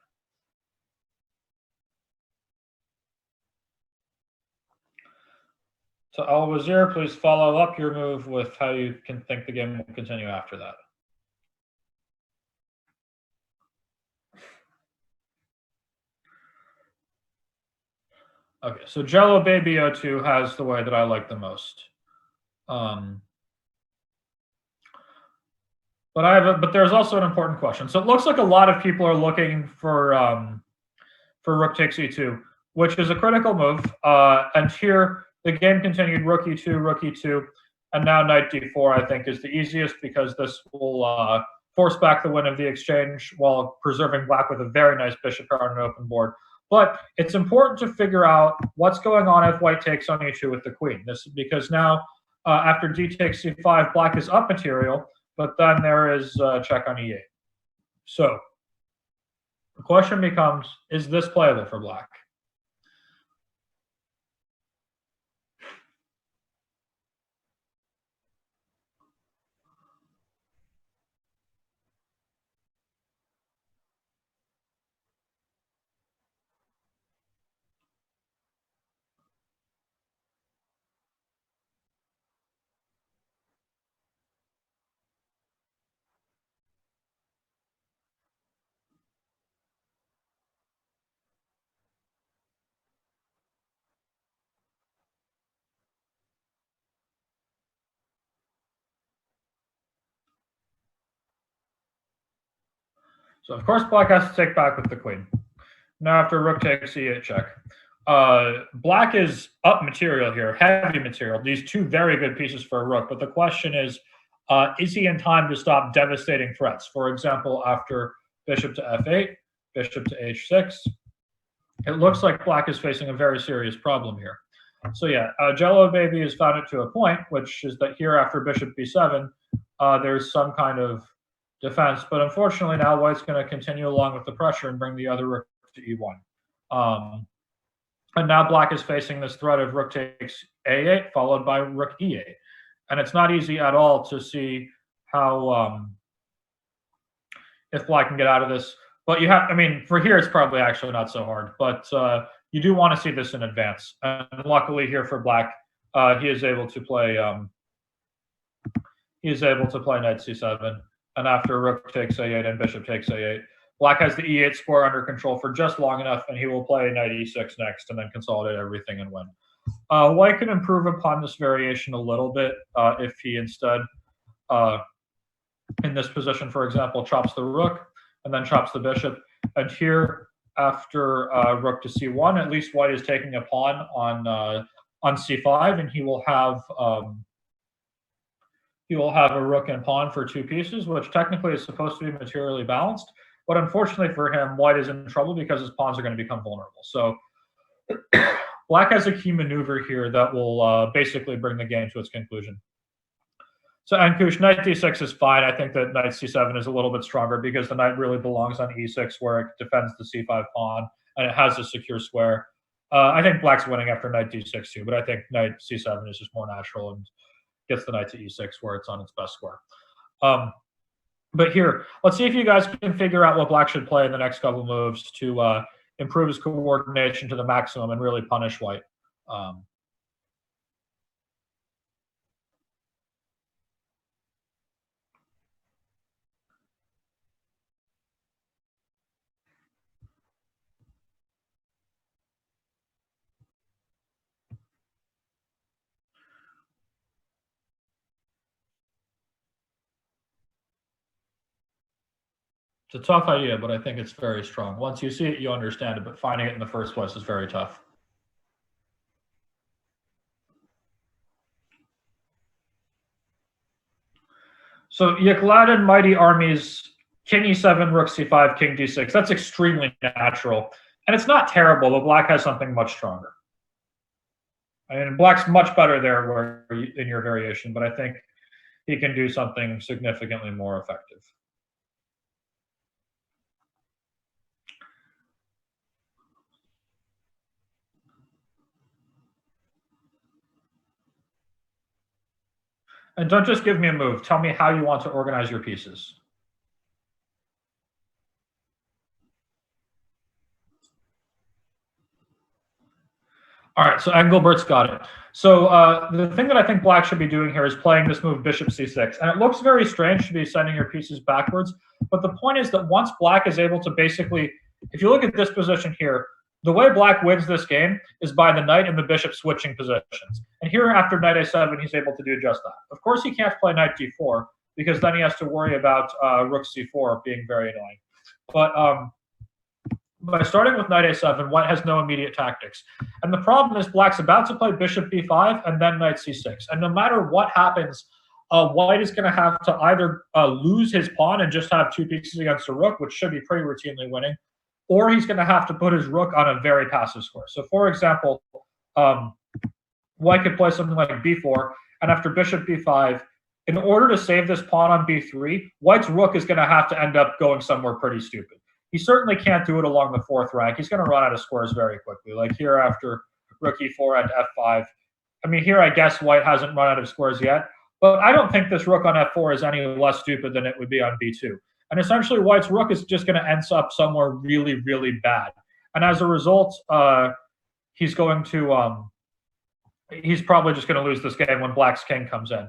So Al-Wazir, please follow up your move with how you can think the game will continue after that. Okay, so Jello Baby 02 has the way that I like the most. But there's also an important question. So it looks like a lot of people are looking for rook takes e2, which is a critical move. And here the game continued rook e2, and now knight d4. I think is the easiest because this will force back the win of the exchange while preserving black with a very nice bishop pair on an open board. But it's important to figure out what's going on if white takes on e2 with the queen. This because now after d takes c5, black is up material, but then there is check on e8. So the question becomes, is this playable for black? So of course black has to take back with the queen. Now after rook takes e8 check. Black is up material here, heavy material. These two very good pieces for a rook. But the question is he in time to stop devastating threats? For example, after bishop to f8, bishop to h6, it looks like black is facing a very serious problem here. So yeah, Jello Baby has found it to a point, which is that here after bishop b7, there's some kind of defense. But unfortunately, now white's going to continue along with the pressure and bring the other rook to e1. And now black is facing this threat of rook takes a8, followed by rook e8. And it's not easy at all to see how if black can get out of this. But you have, I mean, for here, it's probably actually not so hard. But you do want to see this in advance. And luckily here for black, he is able to play knight c7. And after rook takes a8 and bishop takes a8, black has the e8 square under control for just long enough, and he will play knight e6 next and then consolidate everything and win. White can improve upon this variation a little bit if he instead, in this position, for example, chops the rook and then chops the bishop. And here, after rook to c1, at least white is taking a pawn on c5, and he will have a rook and pawn for 2 pieces, which technically is supposed to be materially balanced. But unfortunately for him, white is in trouble because his pawns are going to become vulnerable. So black has a key maneuver here that will basically bring the game to its conclusion. So Ankush, knight d6 is fine. I think that knight c7 is a little bit stronger because the knight really belongs on e6 where it defends the c5 pawn, and it has a secure square. I think black's winning after knight d6 too, but I think knight c7 is just more natural and gets the knight to e6 where it's on its best square. But here, let's see if you guys can figure out what black should play in the next couple moves to improve his coordination to the maximum and really punish white. It's a tough idea, but I think it's very strong. Once you see it, you understand it, but finding it in the first place is very tough. So Yakladin Mighty Armies, king e7, rook c5, king d6. That's extremely natural. And it's not terrible, but black has something much stronger. I mean, black's much better there in your variation, but I think he can do something significantly more effective. And don't just give me a move. Tell me how you want to organize your pieces. All right, so Engelbert's got it. So the thing that I think black should be doing here is playing this move bishop c6. And it looks very strange to be sending your pieces backwards. But the point is that once black is able to basically, if you look at this position here, the way black wins this game is by the knight and the bishop switching positions. And here after knight a7, he's able to do just that. Of course, he can't play knight d4 because then he has to worry about rook c4 being very annoying. But by starting with knight a7, white has no immediate tactics. And the problem is black's about to play bishop b5 and then knight c6. And no matter what happens, white is going to have to either lose his pawn and just have 2 pieces against a rook, which should be pretty routinely winning, or he's going to have to put his rook on a very passive square. So for example, white could play something like b4, and after bishop b5, in order to save this pawn on b3, white's rook is going to have to end up going somewhere pretty stupid. He certainly can't do it along the 4th rank. He's going to run out of squares very quickly. Like here after rook e4 and f5. I mean, here I guess white hasn't run out of squares yet, but I don't think this rook on f4 is any less stupid than it would be on b2. And essentially white's rook is just going to end up somewhere really, really bad. And as a result, he's going to he's probably just going to lose this game when black's king comes in.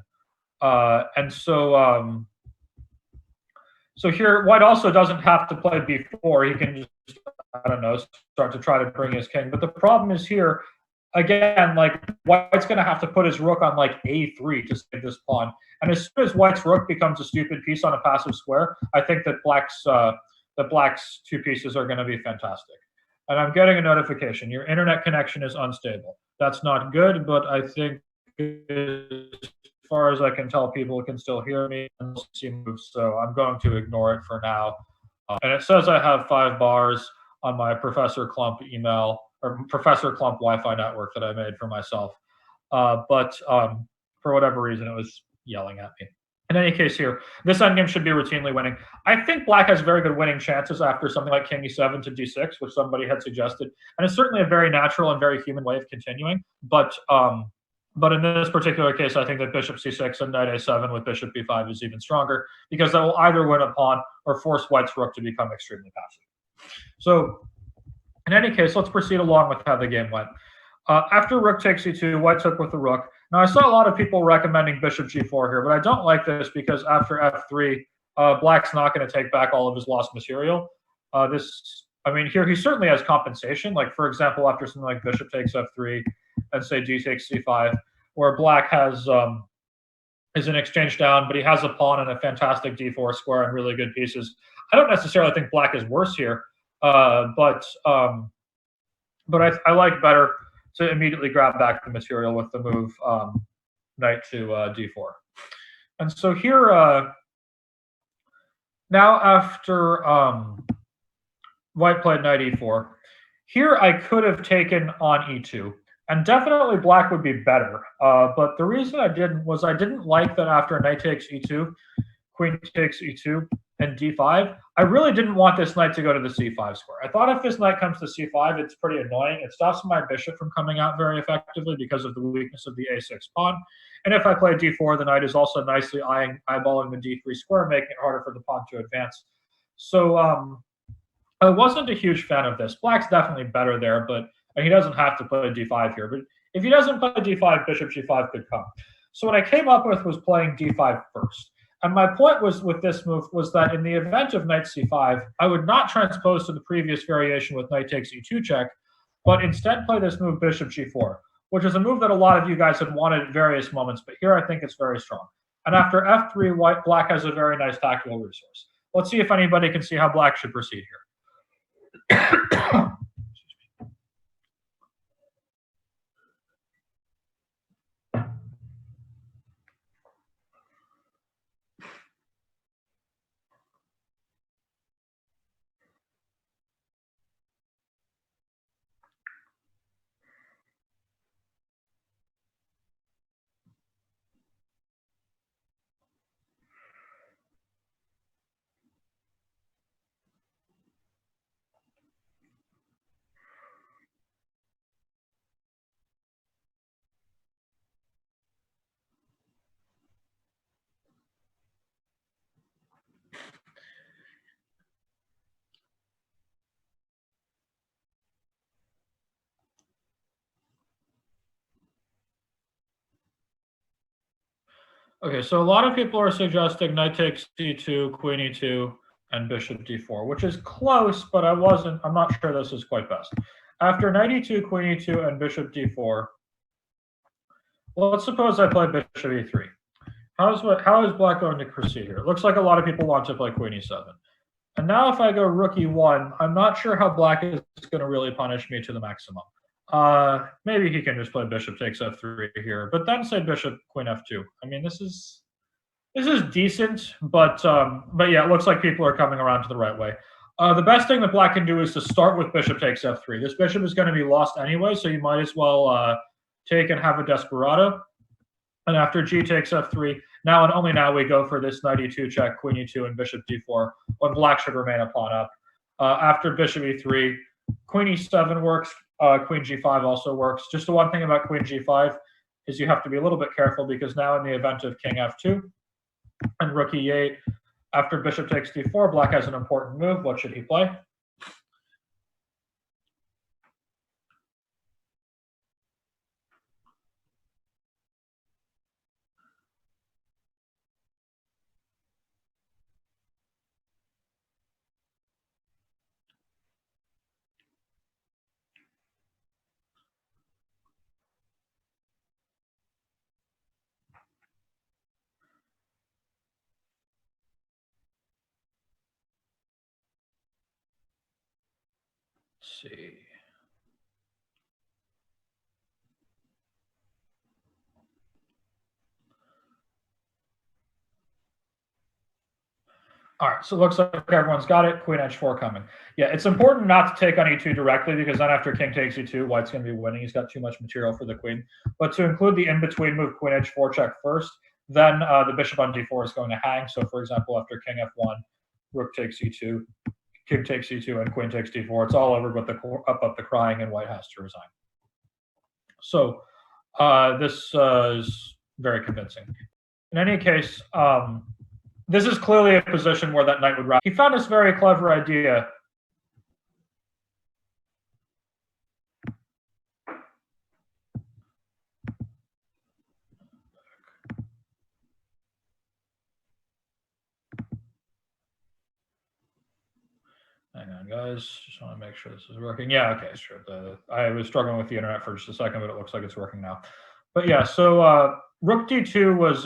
So here, white also doesn't have to play b4. He can just, I don't know, start to try to bring his king. But the problem is here, again, like white's going to have to put his rook on like a3 to save this pawn. And as soon as white's rook becomes a stupid piece on a passive square, I think that black's 2 pieces are going to be fantastic. And I'm getting a notification. Your internet connection is unstable. That's not good, but I think as far as I can tell, people can still hear me and see moves. So I'm going to ignore it for now. And it says I have 5 bars on my Professor Clump email. or Professor Clump Wi-Fi network that I made for myself. But for whatever reason, it was yelling at me. In any case here, this endgame should be routinely winning. I think black has very good winning chances after something like king e7 to d6, which somebody had suggested. And it's certainly a very natural and very human way of continuing. But in this particular case, I think that bishop c6 and knight a7 with bishop b5 is even stronger, because that will either win a pawn or force white's rook to become extremely passive. So in any case, let's proceed along with how the game went. After rook takes e2, white took with the rook. Now, I saw a lot of people recommending bishop g4 here, but I don't like this because after f3, black's not going to take back all of his lost material. Here he certainly has compensation. Like, for example, after something like bishop takes f3 and say d takes c5, where black has is an exchange down, but he has a pawn and a fantastic d4 square and really good pieces. I don't necessarily think black is worse here, but I like better to immediately grab back the material with the move knight to d4. And so here, now after white played knight e4, here I could have taken on e2, and definitely black would be better. But the reason I didn't was I didn't like that after knight takes e2, queen takes e2, and d5, I really didn't want this knight to go to the c5 square. I thought if this knight comes to c5, it's pretty annoying. It stops my bishop from coming out very effectively because of the weakness of the a6 pawn. And if I play d4, the knight is also nicely eyeballing the d3 square, making it harder for the pawn to advance. So I wasn't a huge fan of this. Black's definitely better there, but he doesn't have to play d5 here. But if he doesn't play d5, bishop g5 could come. So what I came up with was playing d5 first. And my point was with this move was that in the event of knight c5, I would not transpose to the previous variation with knight takes e2 check, but instead play this move bishop g4, which is a move that a lot of you guys had wanted at various moments, but here I think it's very strong. And after f3, black has a very nice tactical resource. Let's see if anybody can see how black should proceed here. Okay, so a lot of people are suggesting knight takes d2, queen e2, and bishop d4, which is close, but I'm not sure this is quite best. After knight e2, queen e2, and bishop d4, let's suppose I play bishop e3. How is black going to proceed here? It looks like a lot of people want to play queen e7. And now if I go rook e1, I'm not sure how black is going to really punish me to the maximum. Maybe he can just play bishop takes f3 here, but then say bishop queen f2. I mean, this is decent, but yeah, it looks like people are coming around to the right way. The best thing that black can do is to start with bishop takes f3. This bishop is going to be lost anyway, so you might as well take and have a desperado. And after g takes f3, now and only now we go for this knight e2 check, queen e2, and bishop d4, when black should remain a pawn up. After bishop e3, queen e7 works, queen g5 also works. Just the one thing about queen g5 is you have to be a little bit careful, because now in the event of king f2 and rook e8, after bishop takes d4, black has an important move. What should he play? Let's see. All right, so it looks like everyone's got it. Queen h4 coming. Yeah, it's important not to take on e2 directly because then after king takes e2, white's going to be winning. He's got too much material for the queen. But to include the in-between move, queen h4 check first, then the bishop on d4 is going to hang. So for example, after king f1, rook takes e2, king takes e2, and queen takes d4. It's all over but the crying, and white has to resign. So this is very convincing. In any case, this is clearly a position where that knight would rise. He found this very clever idea. Hang on, guys. Just want to make sure this is working. Yeah, okay, sure. I was struggling with the internet for just a second, but it looks like it's working now. But yeah, so rook d2 was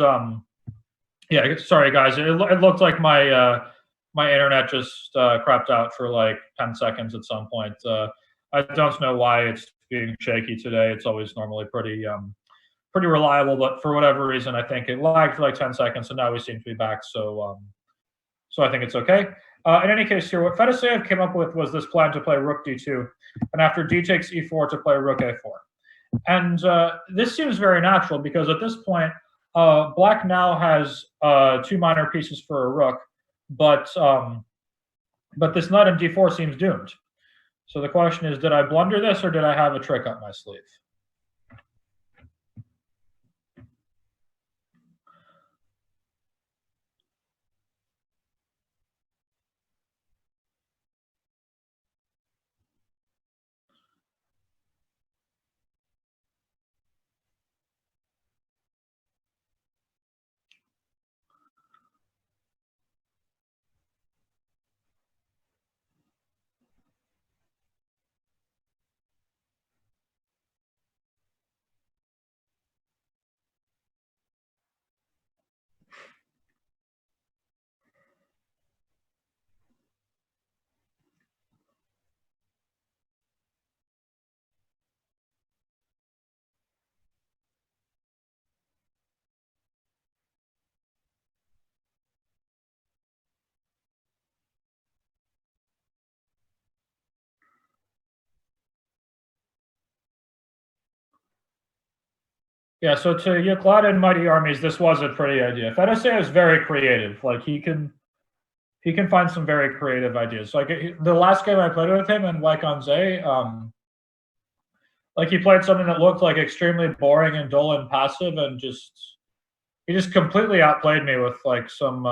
yeah. Sorry, guys. It looked like my my internet just crapped out for like 10 seconds at some point. I don't know why it's being shaky today. It's always normally pretty reliable, but for whatever reason, I think it lagged for like 10 seconds, and now we seem to be back. So so I think it's okay. In any case, here, what Fedoseev came up with was this plan to play rook d2, and after d takes e4 to play rook a4. And this seems very natural because at this point, black now has two minor pieces for a rook, but this knight on d4 seems doomed. So the question is, did I blunder this or did I have a trick up my sleeve? Yeah, so to Yuklad and Mighty Armies, this was a pretty idea. Fedoseev is very creative. Like he can find some very creative ideas. Like the last game I played with him in Weikonze, like he played something that looked like extremely boring and dull and passive, and he just completely outplayed me with like some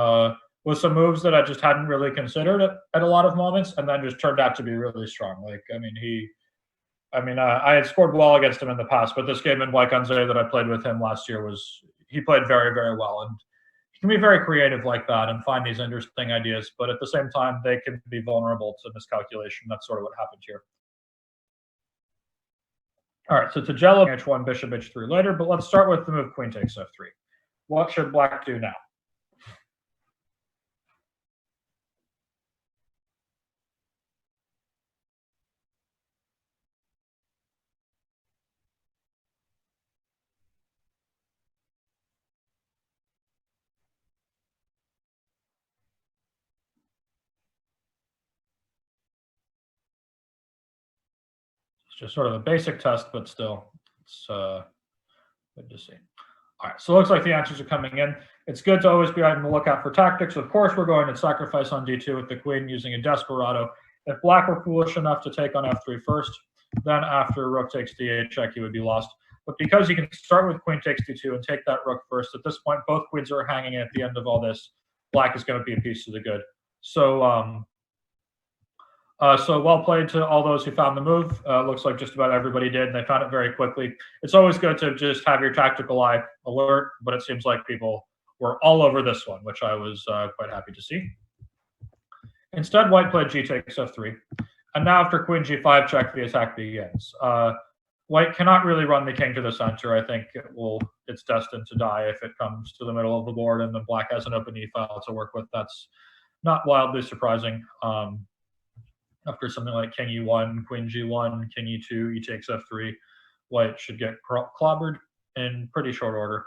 moves that I just hadn't really considered at a lot of moments, and then just turned out to be really strong. Like I had scored well against him in the past, but this game in Weikonze that I played with him last year he played very, very well. And he can be very creative like that and find these interesting ideas, but at the same time, they can be vulnerable to miscalculation. That's sort of what happened here. All right, so to Jello, h1, bishop h3 later, but let's start with the move queen takes f3. What should black do now? It's just sort of a basic test, but still, it's good to see. All right, so it looks like the answers are coming in. It's good to always be on the lookout for tactics. Of course, we're going to sacrifice on d2 with the queen using a desperado. If black were foolish enough to take on f3 first, then after rook takes d8 check, he would be lost. But because he can start with queen takes d2 and take that rook first, at this point, both queens are hanging at the end of all this. Black is going to be a piece of the good. So so well played to all those who found the move. Looks like just about everybody did, and they found it very quickly. It's always good to just have your tactical eye alert, but it seems like people were all over this one, which I was quite happy to see. Instead, white played g takes f3, and now after queen g5 check, the attack begins. White cannot really run the king to the center. I think it's destined to die if it comes to the middle of the board, and then black has an open e file to work with. That's not wildly surprising. After something like king e1, queen g1, king e2, e takes f3, white should get clobbered in pretty short order.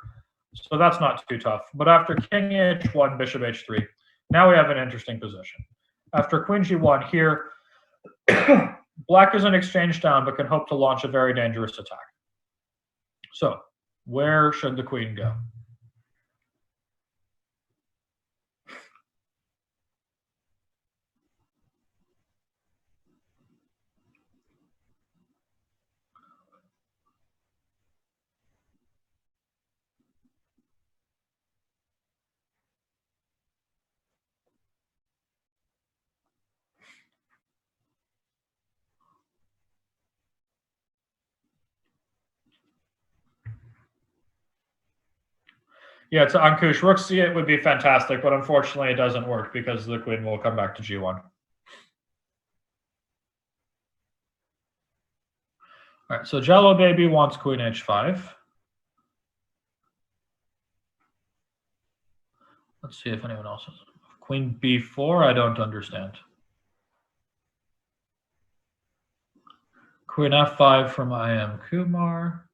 So that's not too tough. But after king h1, bishop h3, Now we have an interesting position. After queen g1 here, black is an exchange down, but can hope to launch a very dangerous attack. So where should the queen go? Yeah, to Ankush, rook c8 would be fantastic, but unfortunately it doesn't work because the queen will come back to g1. All right, so Jello Baby wants queen h5. Let's see if anyone else has. Queen b4, I don't understand. Queen f5 from I am Kumar.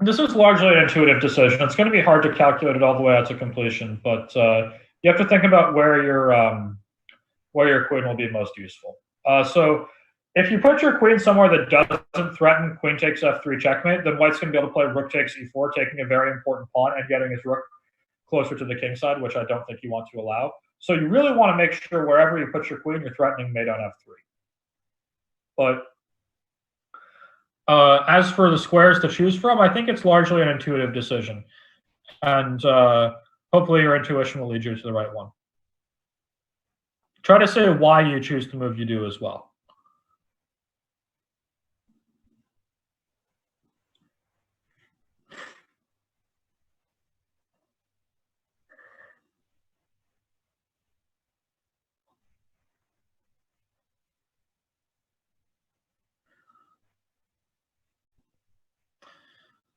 This is largely an intuitive decision. It's going to be hard to calculate it all the way out to completion, but you have to think about where your queen will be most useful. So if you put your queen somewhere that doesn't threaten queen takes f3 checkmate, then white's going to be able to play rook takes e4, taking a very important pawn and getting his rook closer to the king side, which I don't think you want to allow. So you really want to make sure wherever you put your queen, you're threatening mate on f3. But as for the squares to choose from, I think it's largely an intuitive decision. And hopefully your intuition will lead you to the right one. Try to say why you choose the move you do as well.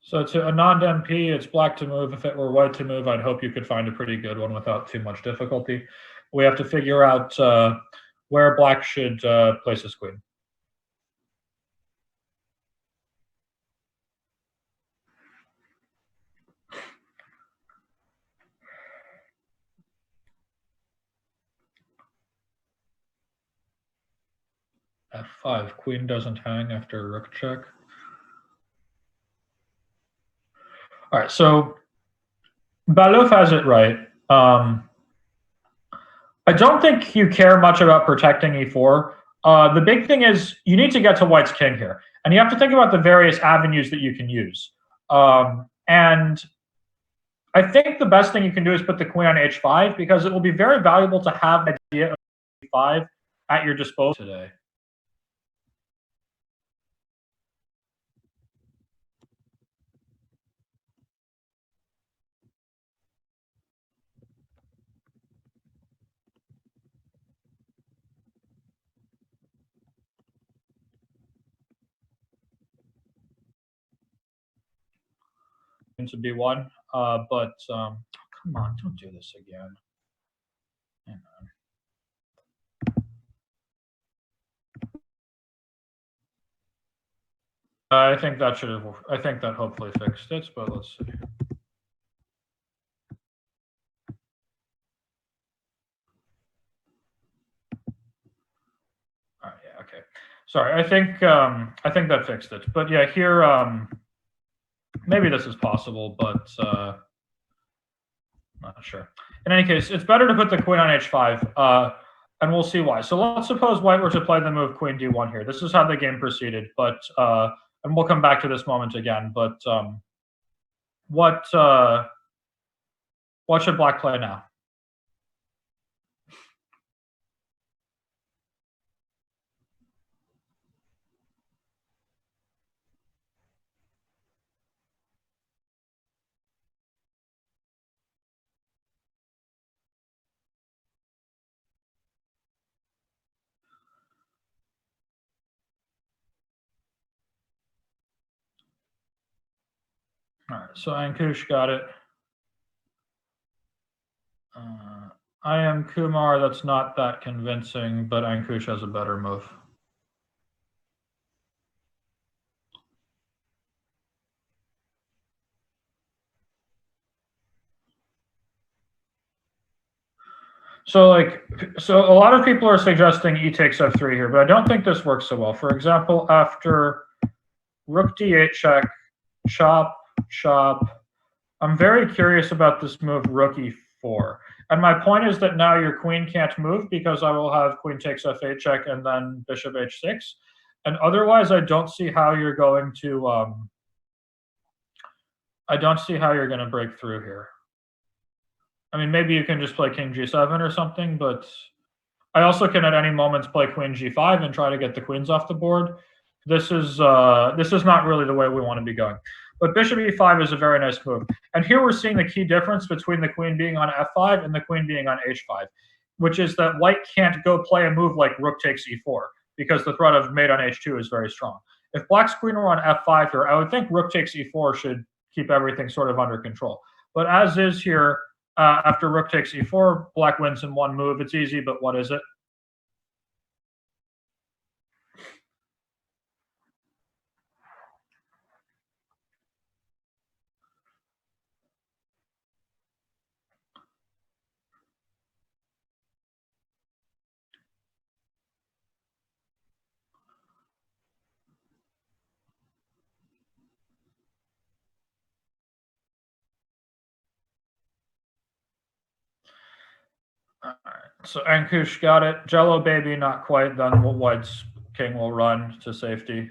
So to Anand MP, it's black to move. If it were white to move, I'd hope you could find a pretty good one without too much difficulty. We have to figure out where black should place his queen. F5, queen doesn't hang after rook check. All right, so Baluf has it right. I don't think you care much about protecting e4. The big thing is you need to get to white's king here. And you have to think about the various avenues that you can use. And I think the best thing you can do is put the queen on h5 because it will be very valuable to have the idea of e5 at your disposal today. Into b1, but come on, don't do this again. Hang on. I think that should have. I think that hopefully fixed it, but let's see. All right, yeah, okay. Sorry, I think that fixed it. But yeah, here maybe this is possible, but not sure. In any case, it's better to put the queen on h5, and we'll see why. So let's suppose white were to play the move queen d1 here. This is how the game proceeded, but and we'll come back to this moment again. But what should black play now? All right, so Ankush got it. I am Kumar. That's not that convincing, but Ankush has a better move. – So a lot of people are suggesting e takes f3 here, but I don't think this works so well. For example, after rook d8 check, chop, chop. I'm very curious about this move rook e4. And my point is that now your queen can't move because I will have queen takes f8 check and then bishop h6. And otherwise, I don't see how you're going to break through here. I mean, maybe you can just play king g7 or something, but I also can at any moment play queen g5 and try to get the queens off the board. This is not really the way we want to be going. But bishop e5 is a very nice move. And here we're seeing the key difference between the queen being on f5 and the queen being on h5, which is that white can't go play a move like rook takes e4 because the threat of mate on h2 is very strong. If black's queen were on f5 here, I would think rook takes e4 should keep everything sort of under control. But as is here, after rook takes e4, black wins in one move. It's easy, but what is it? All right. So Ankush got it. Jello baby, not quite. Then white's king will run to safety.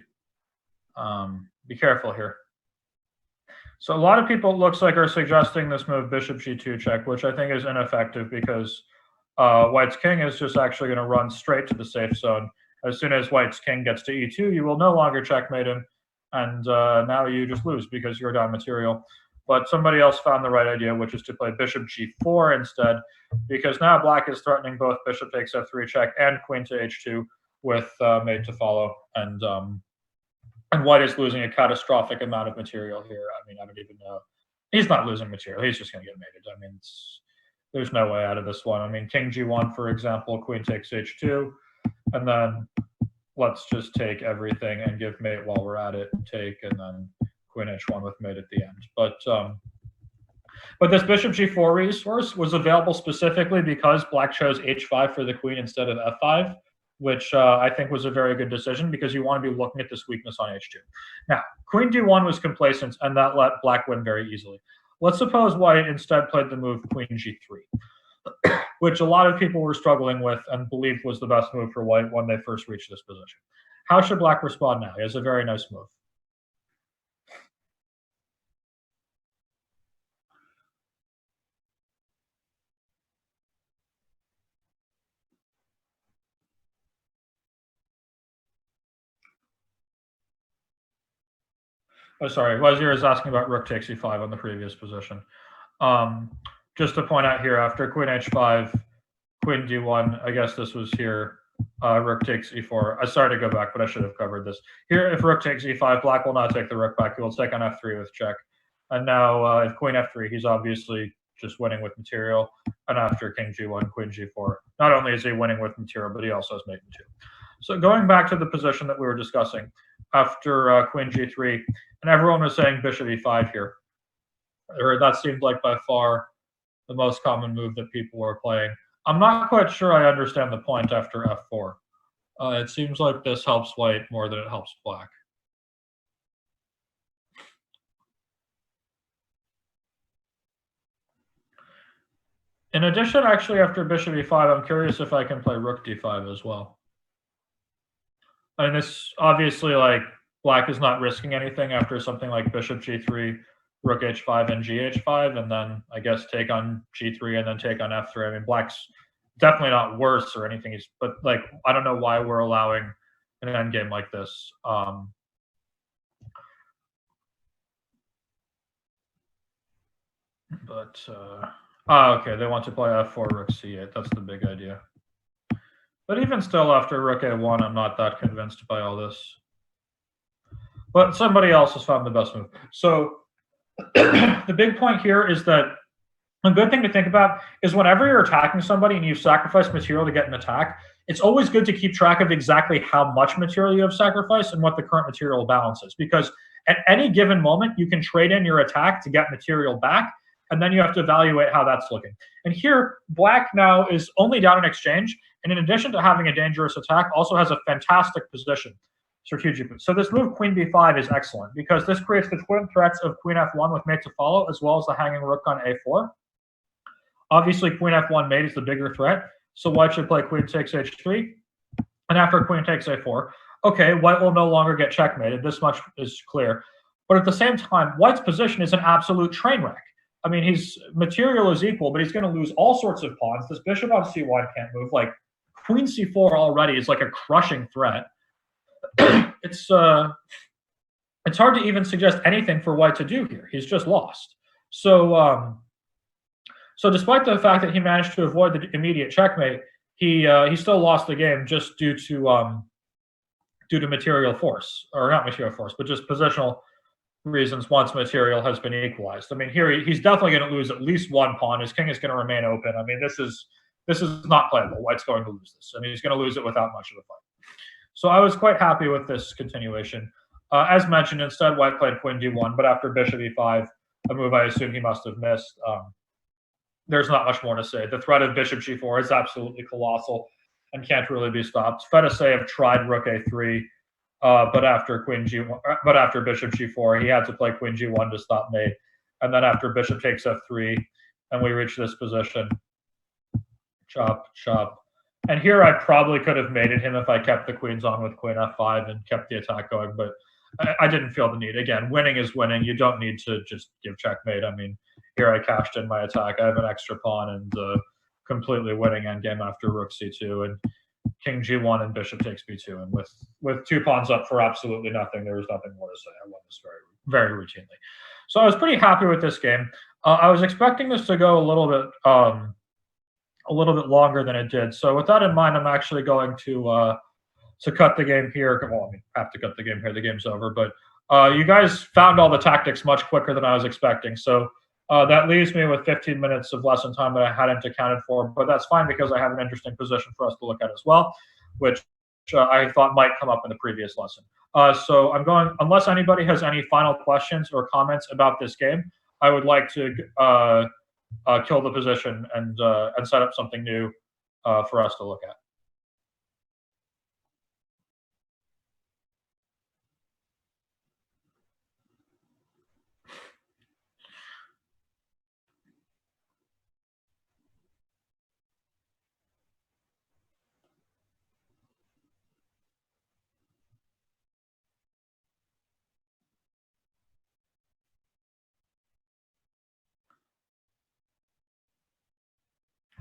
Be careful here. So a lot of people, it looks like, are suggesting this move bishop g2 check, which I think is ineffective because white's king is just actually going to run straight to the safe zone. As soon as white's king gets to e2, you will no longer checkmate him, and now you just lose because you're down material. But somebody else found the right idea, which is to play bishop g4 instead, because now black is threatening both bishop takes f3 check and queen to h2 with mate to follow, and white is losing a catastrophic amount of material here. I mean, I don't even know. He's not losing material. He's just going to get mated. I mean, there's no way out of this one. I mean, king g1, for example, queen takes h2, and then let's just take everything and give mate while we're at it, take, and then queen h1 with mate at the end. But this bishop g4 resource was available specifically because black chose h5 for the queen instead of f5, which I think was a very good decision because you want to be looking at this weakness on h2. Now, queen d1 was complacent, and that let black win very easily. Let's suppose white instead played the move queen g3, which a lot of people were struggling with and believed was the best move for white when they first reached this position. How should black respond now? He has a very nice move. Oh, sorry, Wazir is asking about rook takes e5 on the previous position. Just to point out here, after queen h5, queen d1, I guess this was here, rook takes e4. I started to go back, but I should have covered this. Here, if rook takes e5, black will not take the rook back. He will take on f3 with check. And now, if queen f3, he's obviously just winning with material. And after king g1, queen g4, not only is he winning with material, but he also has mate in 2. So going back to the position that we were discussing, after queen g3, and everyone was saying bishop e5 here. Or that seemed like by far the most common move that people were playing. I'm not quite sure I understand the point after f4. It seems like this helps white more than it helps black. In addition, actually, after bishop e5, I'm curious if I can play rook d5 as well. I mean, this obviously, like, black is not risking anything after something like bishop g3, rook h5, and gh5, and then I guess take on g3 and then take on f3. I mean, black's definitely not worse or anything, but like I don't know why we're allowing an endgame like this. Okay, they want to play f4, rook c8. That's the big idea. But even still, after rook a1, I'm not that convinced by all this. But somebody else has found the best move. So the big point here is that a good thing to think about is whenever you're attacking somebody and you've sacrificed material to get an attack, it's always good to keep track of exactly how much material you have sacrificed and what the current material balance is. Because at any given moment, you can trade in your attack to get material back. and then you have to evaluate how that's looking. And here, black now is only down in exchange, and in addition to having a dangerous attack, also has a fantastic position strategically. So this move queen b5 is excellent because this creates the twin threats of queen f1 with mate to follow, as well as the hanging rook on a4. Obviously, queen f1 mate is the bigger threat, so white should play queen takes h3, and after queen takes a4, okay, white will no longer get checkmated. This much is clear. But at the same time, white's position is an absolute train wreck. I mean, his material is equal, but he's going to lose all sorts of pawns. This bishop on c1 can't move. Like, queen c4 already is like a crushing threat. It's hard to even suggest anything for white to do here. He's just lost. So despite the fact that he managed to avoid the immediate checkmate, he still lost the game just due to material force, or not material force, but just positional reasons once material has been equalized. I mean, here he's definitely going to lose at least one pawn. His king is going to remain open. I mean, this is not playable. White's going to lose this. I mean, he's going to lose it without much of a fight. So I was quite happy with this continuation. As mentioned, instead, white played queen d1, but after bishop e5, a move I assume he must have missed, there's not much more to say. The threat of bishop g4 is absolutely colossal and can't really be stopped. Fetisseyev tried rook a3, but after bishop g4, he had to play queen g1 to stop mate, and then after bishop takes f3, and we reach this position, chop, chop. And here I probably could have mated him if I kept the queens on with queen f5 and kept the attack going, but I didn't feel the need. Again, winning is winning. You don't need to just give checkmate. I mean, here I cashed in my attack. I have an extra pawn and completely winning endgame after rook c2 and king g1 and bishop takes b2. And with two pawns up for absolutely nothing, there was nothing more to say. I won this very, very routinely. So I was pretty happy with this game. I was expecting this to go a little bit longer than it did. So with that in mind, I'm actually going to cut the game here. Well, I mean, I have to cut the game here. The game's over. But you guys found all the tactics much quicker than I was expecting. So that leaves me with 15 minutes of lesson time that I hadn't accounted for. But that's fine because I have an interesting position for us to look at as well, which I thought might come up in the previous lesson. So I'm going, unless anybody has any final questions or comments about this game, I would like to kill the position and set up something new for us to look at.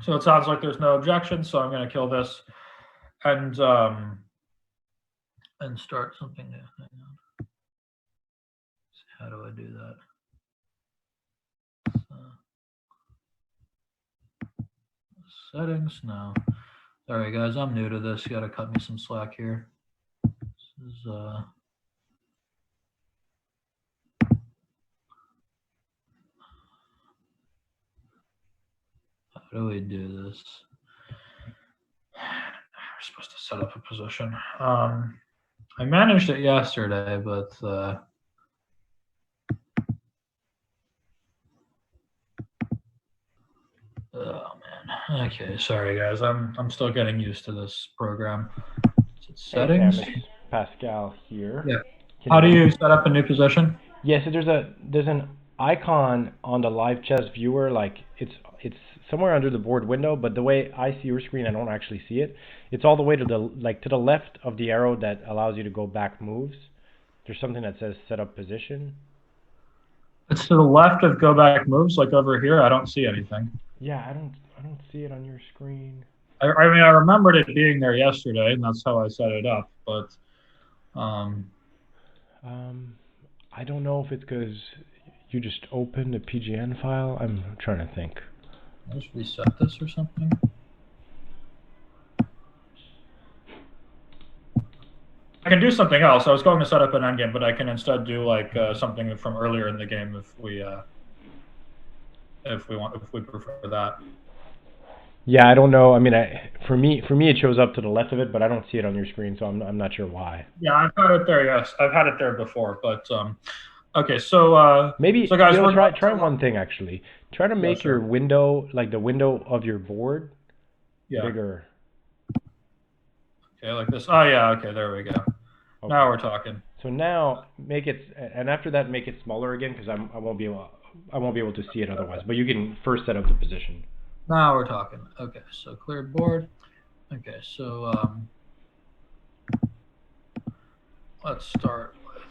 So it sounds like there's no objection, so I'm going to kill this and start something new. Hang on. How do I do that? Settings? No. Sorry, guys, I'm new to this. You got to cut me some slack here. This is how do we do this? We're supposed to set up a position. I managed it yesterday, but oh man. Okay, sorry guys. I'm still getting used to this program. Settings. Hey, Sam, it's Pascal here. Yeah. How do you set up a new position? Yeah, so there's an icon on the live chess viewer, like it's somewhere under the board window, but the way I see your screen, I don't actually see it. It's all the way to the left of the arrow that allows you to go back moves. There's something that says set up position. It's to the left of go back moves, like over here. I don't see anything. Yeah, I don't see it on your screen. I mean, I remembered it being there yesterday, and that's how I set it up. But I don't know if it's because you just opened a PGN file. I'm trying to think. I'll just reset this or something. I can do something else. I was going to set up an endgame, but I can instead do like something from earlier in the game if we prefer that. Yeah, I don't know. I mean, for me it shows up to the left of it, but I don't see it on your screen, so I'm not sure why. Yeah, I've had it there. Yes, I've had it there before, but Okay, so Maybe so guys, we're try one thing actually. Try to make your sure. window, like the window of your board, Yeah. bigger. Okay, like this. Oh yeah. Okay, there we go. Okay. Now we're talking. So now make it, and after that make it smaller again because I won't be able to see it otherwise. But you can first set up the position. Now we're talking. Okay, so cleared board. Okay, so let's start with.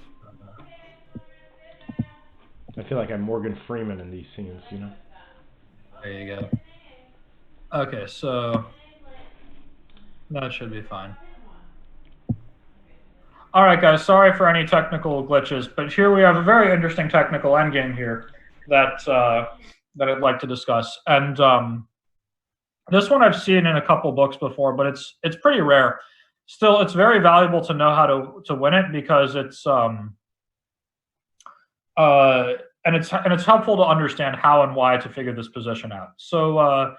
I feel like I'm Morgan Freeman in these scenes, you know. There you go. Okay, so that should be fine. All right, guys, sorry for any technical glitches, but here we have a very interesting technical endgame here that that I'd like to discuss. And this one I've seen in a couple books before, but it's pretty rare. Still, it's very valuable to know how to win it because and it's helpful to understand how and why to figure this position out. So,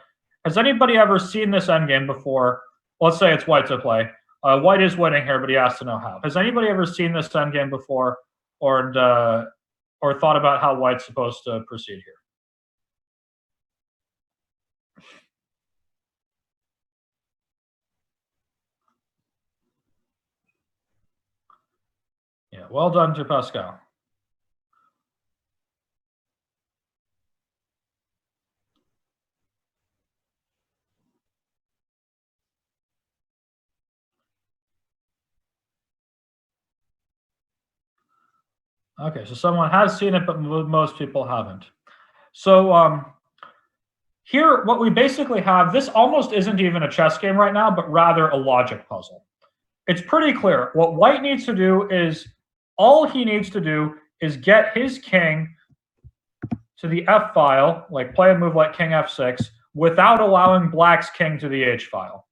has anybody ever seen this endgame before? Let's say it's white to play. White is winning here, but he has to know how. Has anybody ever seen this endgame before, or thought about how white's supposed to proceed here? Yeah, well done to Pascal. Okay, so someone has seen it, but most people haven't. So here, what we basically have, this almost isn't even a chess game right now, but rather a logic puzzle. It's pretty clear. What white needs to do is, all he needs to do is get his king to the f file, like play a move like king f6, without allowing black's king to the h file.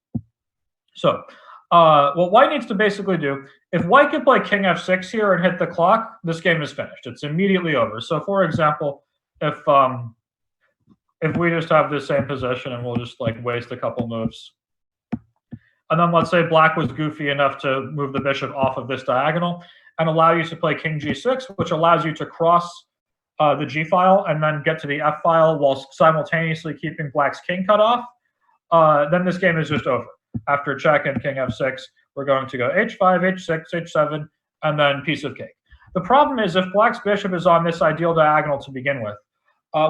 So what white needs to basically do, if white could play king f6 here and hit the clock, this game is finished. It's immediately over. So for example, if we just have the same position and we'll just like waste a couple moves. And then let's say black was goofy enough to move the bishop off of this diagonal and allow you to play king g6, which allows you to cross the g file and then get to the f file while simultaneously keeping black's king cut off. Then this game is just over. After check and king f6, we're going to go h5, h6, h7, and then piece of cake. The problem is if black's bishop is on this ideal diagonal to begin with,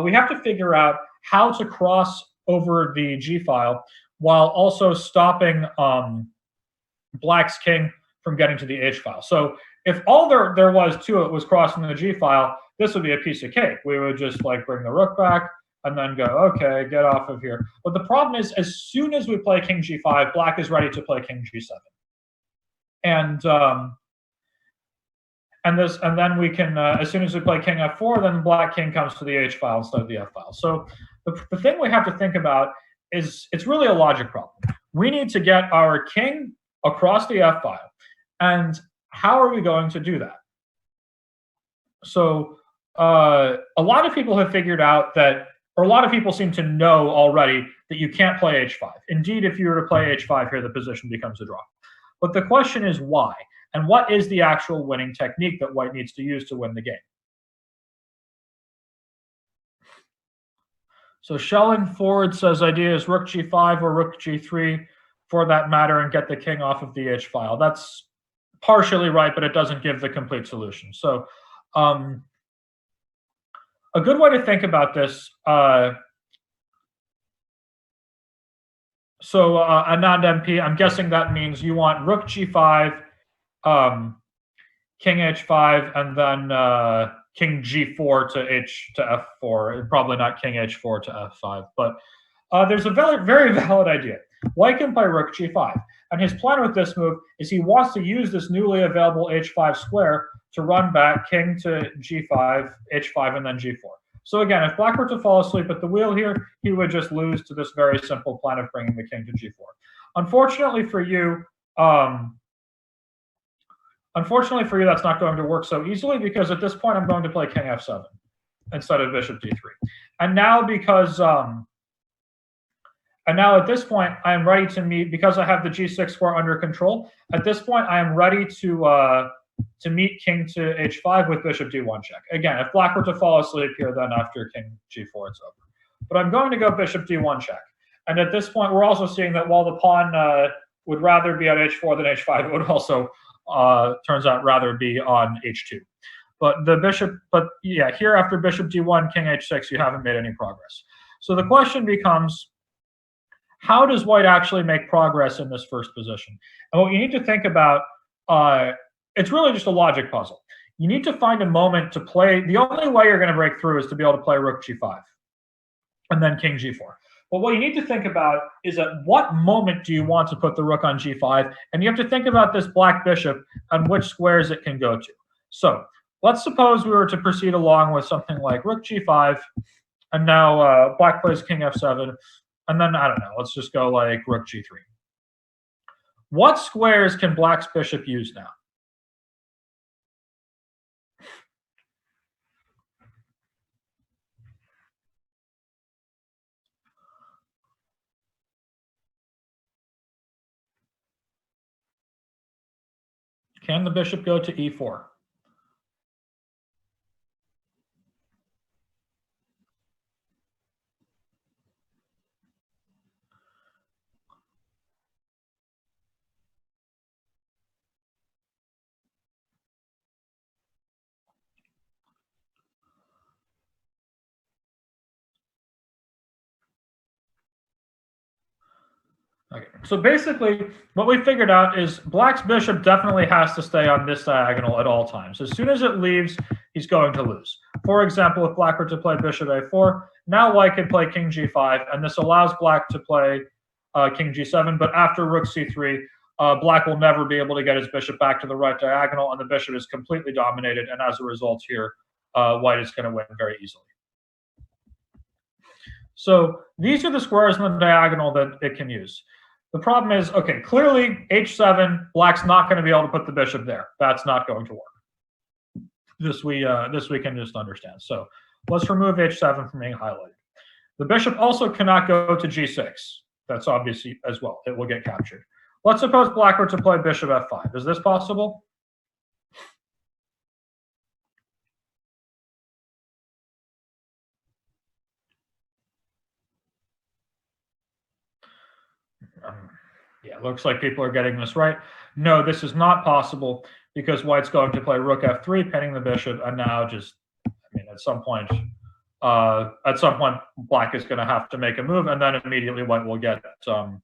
we have to figure out how to cross over the g file while also stopping black's king from getting to the h file. So if all there was to it was crossing the g file, this would be a piece of cake. We would just like bring the rook back and then go, okay, get off of here. But the problem is, as soon as we play king g5, black is ready to play king g7. And then we can, as soon as we play king f4, then black king comes to the h file instead of the f file. So the thing we have to think about is it's really a logic problem. We need to get our king across the f file. And how are we going to do that? So a lot of people have figured out that, or a lot of people seem to know already that you can't play h5. Indeed, if you were to play h5 here, the position becomes a draw. But the question is why? And what is the actual winning technique that white needs to use to win the game? So Shelling Ford says idea is rook g5 or rook g3 for that matter and get the king off of the h file. That's partially right, but it doesn't give the complete solution. So a good way to think about this, Anand MP, I'm guessing that means you want rook g5, king h5, and then king g4 to f4. Probably not king h4 to f5, but there's a very valid idea. White can play rook g5, and his plan with this move is he wants to use this newly available h5 square to run back king to g5, h5, and then g4. So again, if black were to fall asleep at the wheel here, he would just lose to this very simple plan of bringing the king to g4. Unfortunately for you, that's not going to work so easily because at this point I'm going to play king f7 instead of bishop d3. And now at this point I am ready to meet, because I have the g6 square under control. At this point I am ready to to meet king to h5 with bishop d1 check. Again, if black were to fall asleep here, then after king g4, it's over. But I'm going to go bishop d1 check. And at this point, we're also seeing that while the pawn would rather be on h4 than h5, it would also, turns out, rather be on h2. But the bishop, yeah, here after bishop d1, king h6, you haven't made any progress. So the question becomes, how does white actually make progress in this first position? And what you need to think about, it's really just a logic puzzle. You need to find a moment to play. The only way you're going to break through is to be able to play rook g5 and then king g4. But what you need to think about is at what moment do you want to put the rook on g5? And you have to think about this black bishop and which squares it can go to. So let's suppose we were to proceed along with something like rook g5, and now black plays king f7, and then, I don't know, let's just go like rook g3. What squares can black's bishop use now? Can the bishop go to e4? Okay, so basically what we figured out is black's bishop definitely has to stay on this diagonal at all times. As soon as it leaves, he's going to lose. For example, if black were to play bishop a4, now white can play king g5, and this allows black to play king g7, but after rook c3, black will never be able to get his bishop back to the right diagonal, and the bishop is completely dominated, and as a result here, white is going to win very easily. So these are the squares on the diagonal that it can use. The problem is, okay, clearly h7, black's not going to be able to put the bishop there. That's not going to work. This we can just understand. So let's remove h7 from being highlighted. The bishop also cannot go to g6. That's obviously as well. It will get captured. Let's suppose black were to play bishop f5. Is this possible? Yeah, looks like people are getting this right. No, this is not possible because white's going to play rook f3, pinning the bishop, and now just, I mean, at some point, black is going to have to make a move, and then immediately white will get king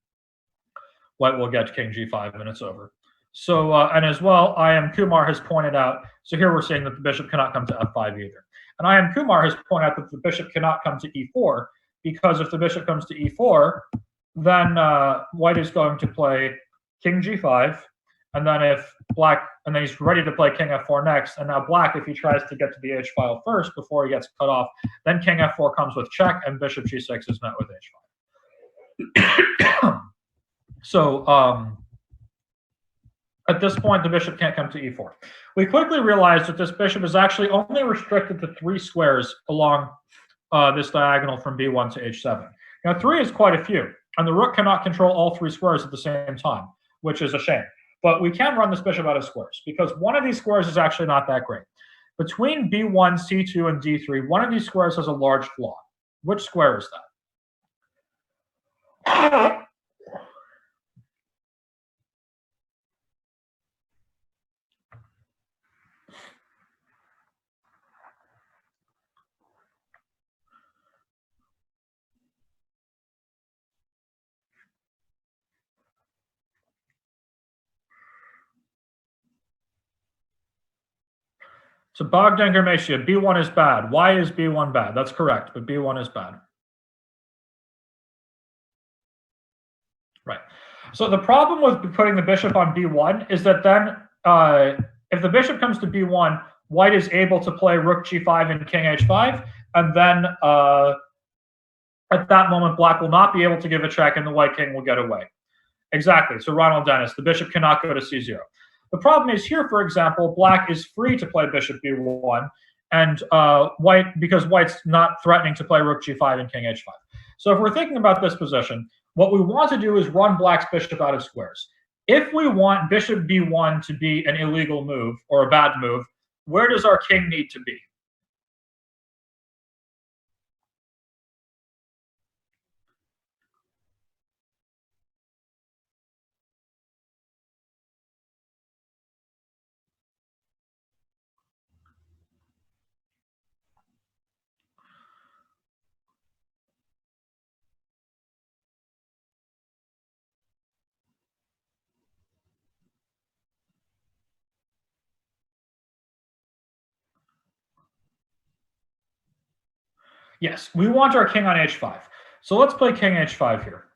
g5, and it's over. So, and as well, I.M. Kumar has pointed out, so here we're saying that the bishop cannot come to f5 either. And I.M. Kumar has pointed out that the bishop cannot come to e4, because if the bishop comes to e4, then white is going to play king g5, and then and then he's ready to play king f4 next. And now black, if he tries to get to the h file first before he gets cut off, then king f4 comes with check, and bishop g6 is met with h5. So at this point, the bishop can't come to e4. We quickly realized that this bishop is actually only restricted to 3 squares along this diagonal from b1 to h7. Now 3 is quite a few. And the rook cannot control all 3 squares at the same time, which is a shame. But we can run this bishop out of squares, because one of these squares is actually not that great. Between b1, c2, and d3, one of these squares has a large flaw. Which square is that? So Bogdan Germatia, b1 is bad. Why is b1 bad? That's correct, but b1 is bad. Right. So the problem with putting the bishop on b1 is that then if the bishop comes to b1, white is able to play rook g5 and king h5, and then at that moment, black will not be able to give a check, and the white king will get away. Exactly. So Ronald Dennis, the bishop cannot go to c0. The problem is here, for example, black is free to play bishop b1, and because white's not threatening to play rook g5 and king h5. So if we're thinking about this position, what we want to do is run black's bishop out of squares. If we want bishop b1 to be an illegal move or a bad move, where does our king need to be? Yes, we want our king on h5. So let's play king h5 here.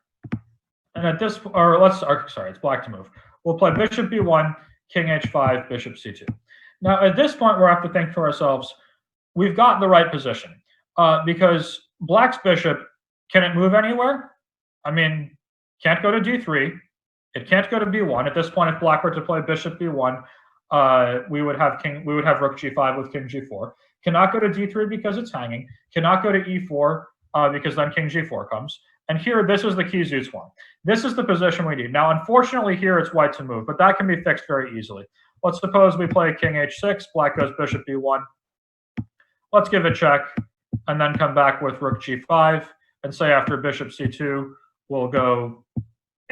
And at this, sorry, it's black to move. We'll play bishop b1, king h5, bishop c2. Now, at this point, we have to think to ourselves, we've got the right position because black's bishop, can it move anywhere? I mean, can't go to d3. It can't go to b1. At this point, if black were to play bishop b1, we would have rook g5 with king g4. Cannot go to d3 because it's hanging. Cannot go to e4 because then king g4 comes. And here, this is the key Zugzwang. This is the position we need. Now, unfortunately, here it's white to move, but that can be fixed very easily. Let's suppose we play king h6, black goes bishop b1. Let's give a check, and then come back with rook g5, and say after bishop c2, we'll go.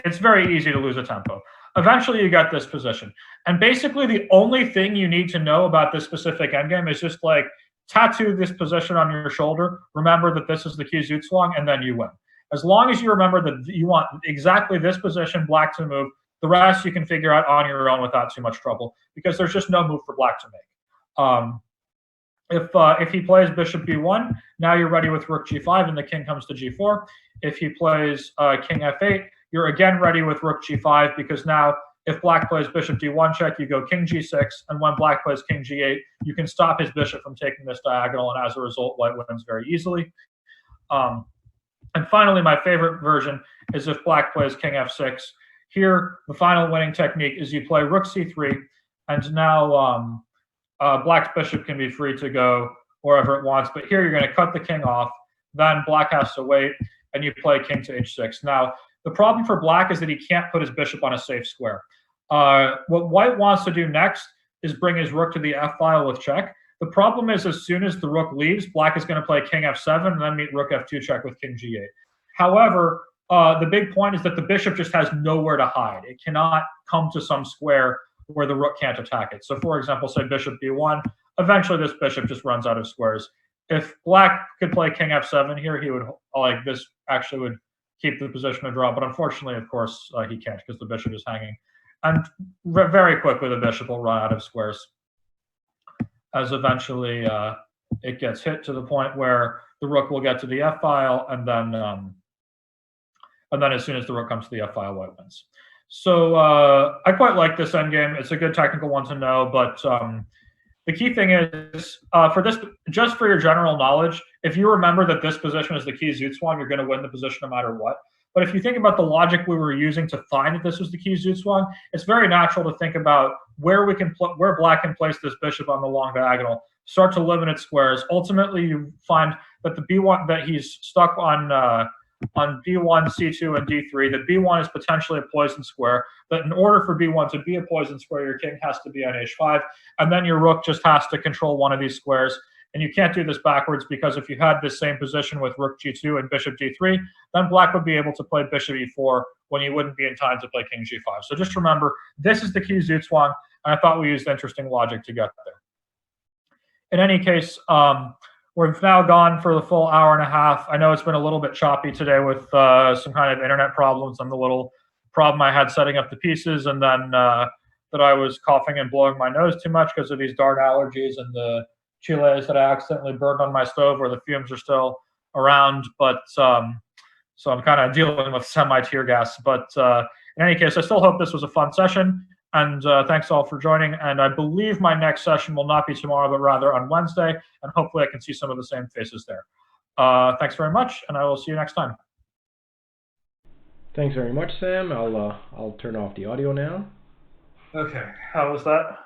It's very easy to lose a tempo. Eventually, you get this position. And basically, the only thing you need to know about this specific endgame is just like tattoo this position on your shoulder. Remember that this is the key Zugzwang, and then you win. As long as you remember that you want exactly this position, black to move, the rest you can figure out on your own without too much trouble, because there's just no move for black to make. If he plays bishop b1, now you're ready with rook g5, and the king comes to g4. If he plays king f8, you're again ready with rook g5, because now if black plays bishop d1 check, you go king g6, and when black plays king g8, you can stop his bishop from taking this diagonal, and as a result, white wins very easily. And finally, my favorite version is if black plays king f6. Here, the final winning technique is you play rook c3, and now black's bishop can be free to go wherever it wants. But here, you're going to cut the king off. Then black has to wait, and you play king to h6. Now, the problem for black is that he can't put his bishop on a safe square. What white wants to do next is bring his rook to the f file with check. The problem is as soon as the rook leaves, black is going to play king f7 and then meet rook f2 check with king g8. However, the big point is that the bishop just has nowhere to hide. It cannot come to some square where the rook can't attack it. So for example, say bishop b1, eventually this bishop just runs out of squares. If black could play king f7 here, he would, like, this actually would keep the position a draw. But unfortunately, of course, he can't because the bishop is hanging. And very quickly, the bishop will run out of squares, as eventually it gets hit to the point where the rook will get to the f file, and then as soon as the rook comes to the f file, white wins. So I quite like this endgame. It's a good technical one to know, but the key thing is for this, just for your general knowledge, if you remember that this position is the key Zugzwang, you're going to win the position no matter what. But if you think about the logic we were using to find that this was the key Zugzwang, it's very natural to think about where black can place this bishop on the long diagonal, start to limit its squares. Ultimately, you find that the b1 that he's stuck on b1, c2, and d3, that b1 is potentially a poison square, that in order for b1 to be a poison square, your king has to be on h5, and then your rook just has to control one of these squares. And you can't do this backwards, because if you had this same position with rook g2 and bishop d3, then black would be able to play bishop e4 when you wouldn't be in time to play king g5. So just remember, this is the key Zugzwang, and I thought we used interesting logic to get there. In any case, we've now gone for the full hour and a half. I know it's been a little bit choppy today with some kind of internet problems and the little problem I had setting up the pieces, and then that I was coughing and blowing my nose too much because of these darn allergies and the chiles that I accidentally burned on my stove, where the fumes are still around. But so I'm kind of dealing with semi-tear gas. But in any case, I still hope this was a fun session. And thanks all for joining. And I believe my next session will not be tomorrow, but rather on Wednesday. And hopefully I can see some of the same faces there. Thanks very much, and I will see you next time. Thanks very much, Sam. I'll turn off the audio now. Okay, how was that?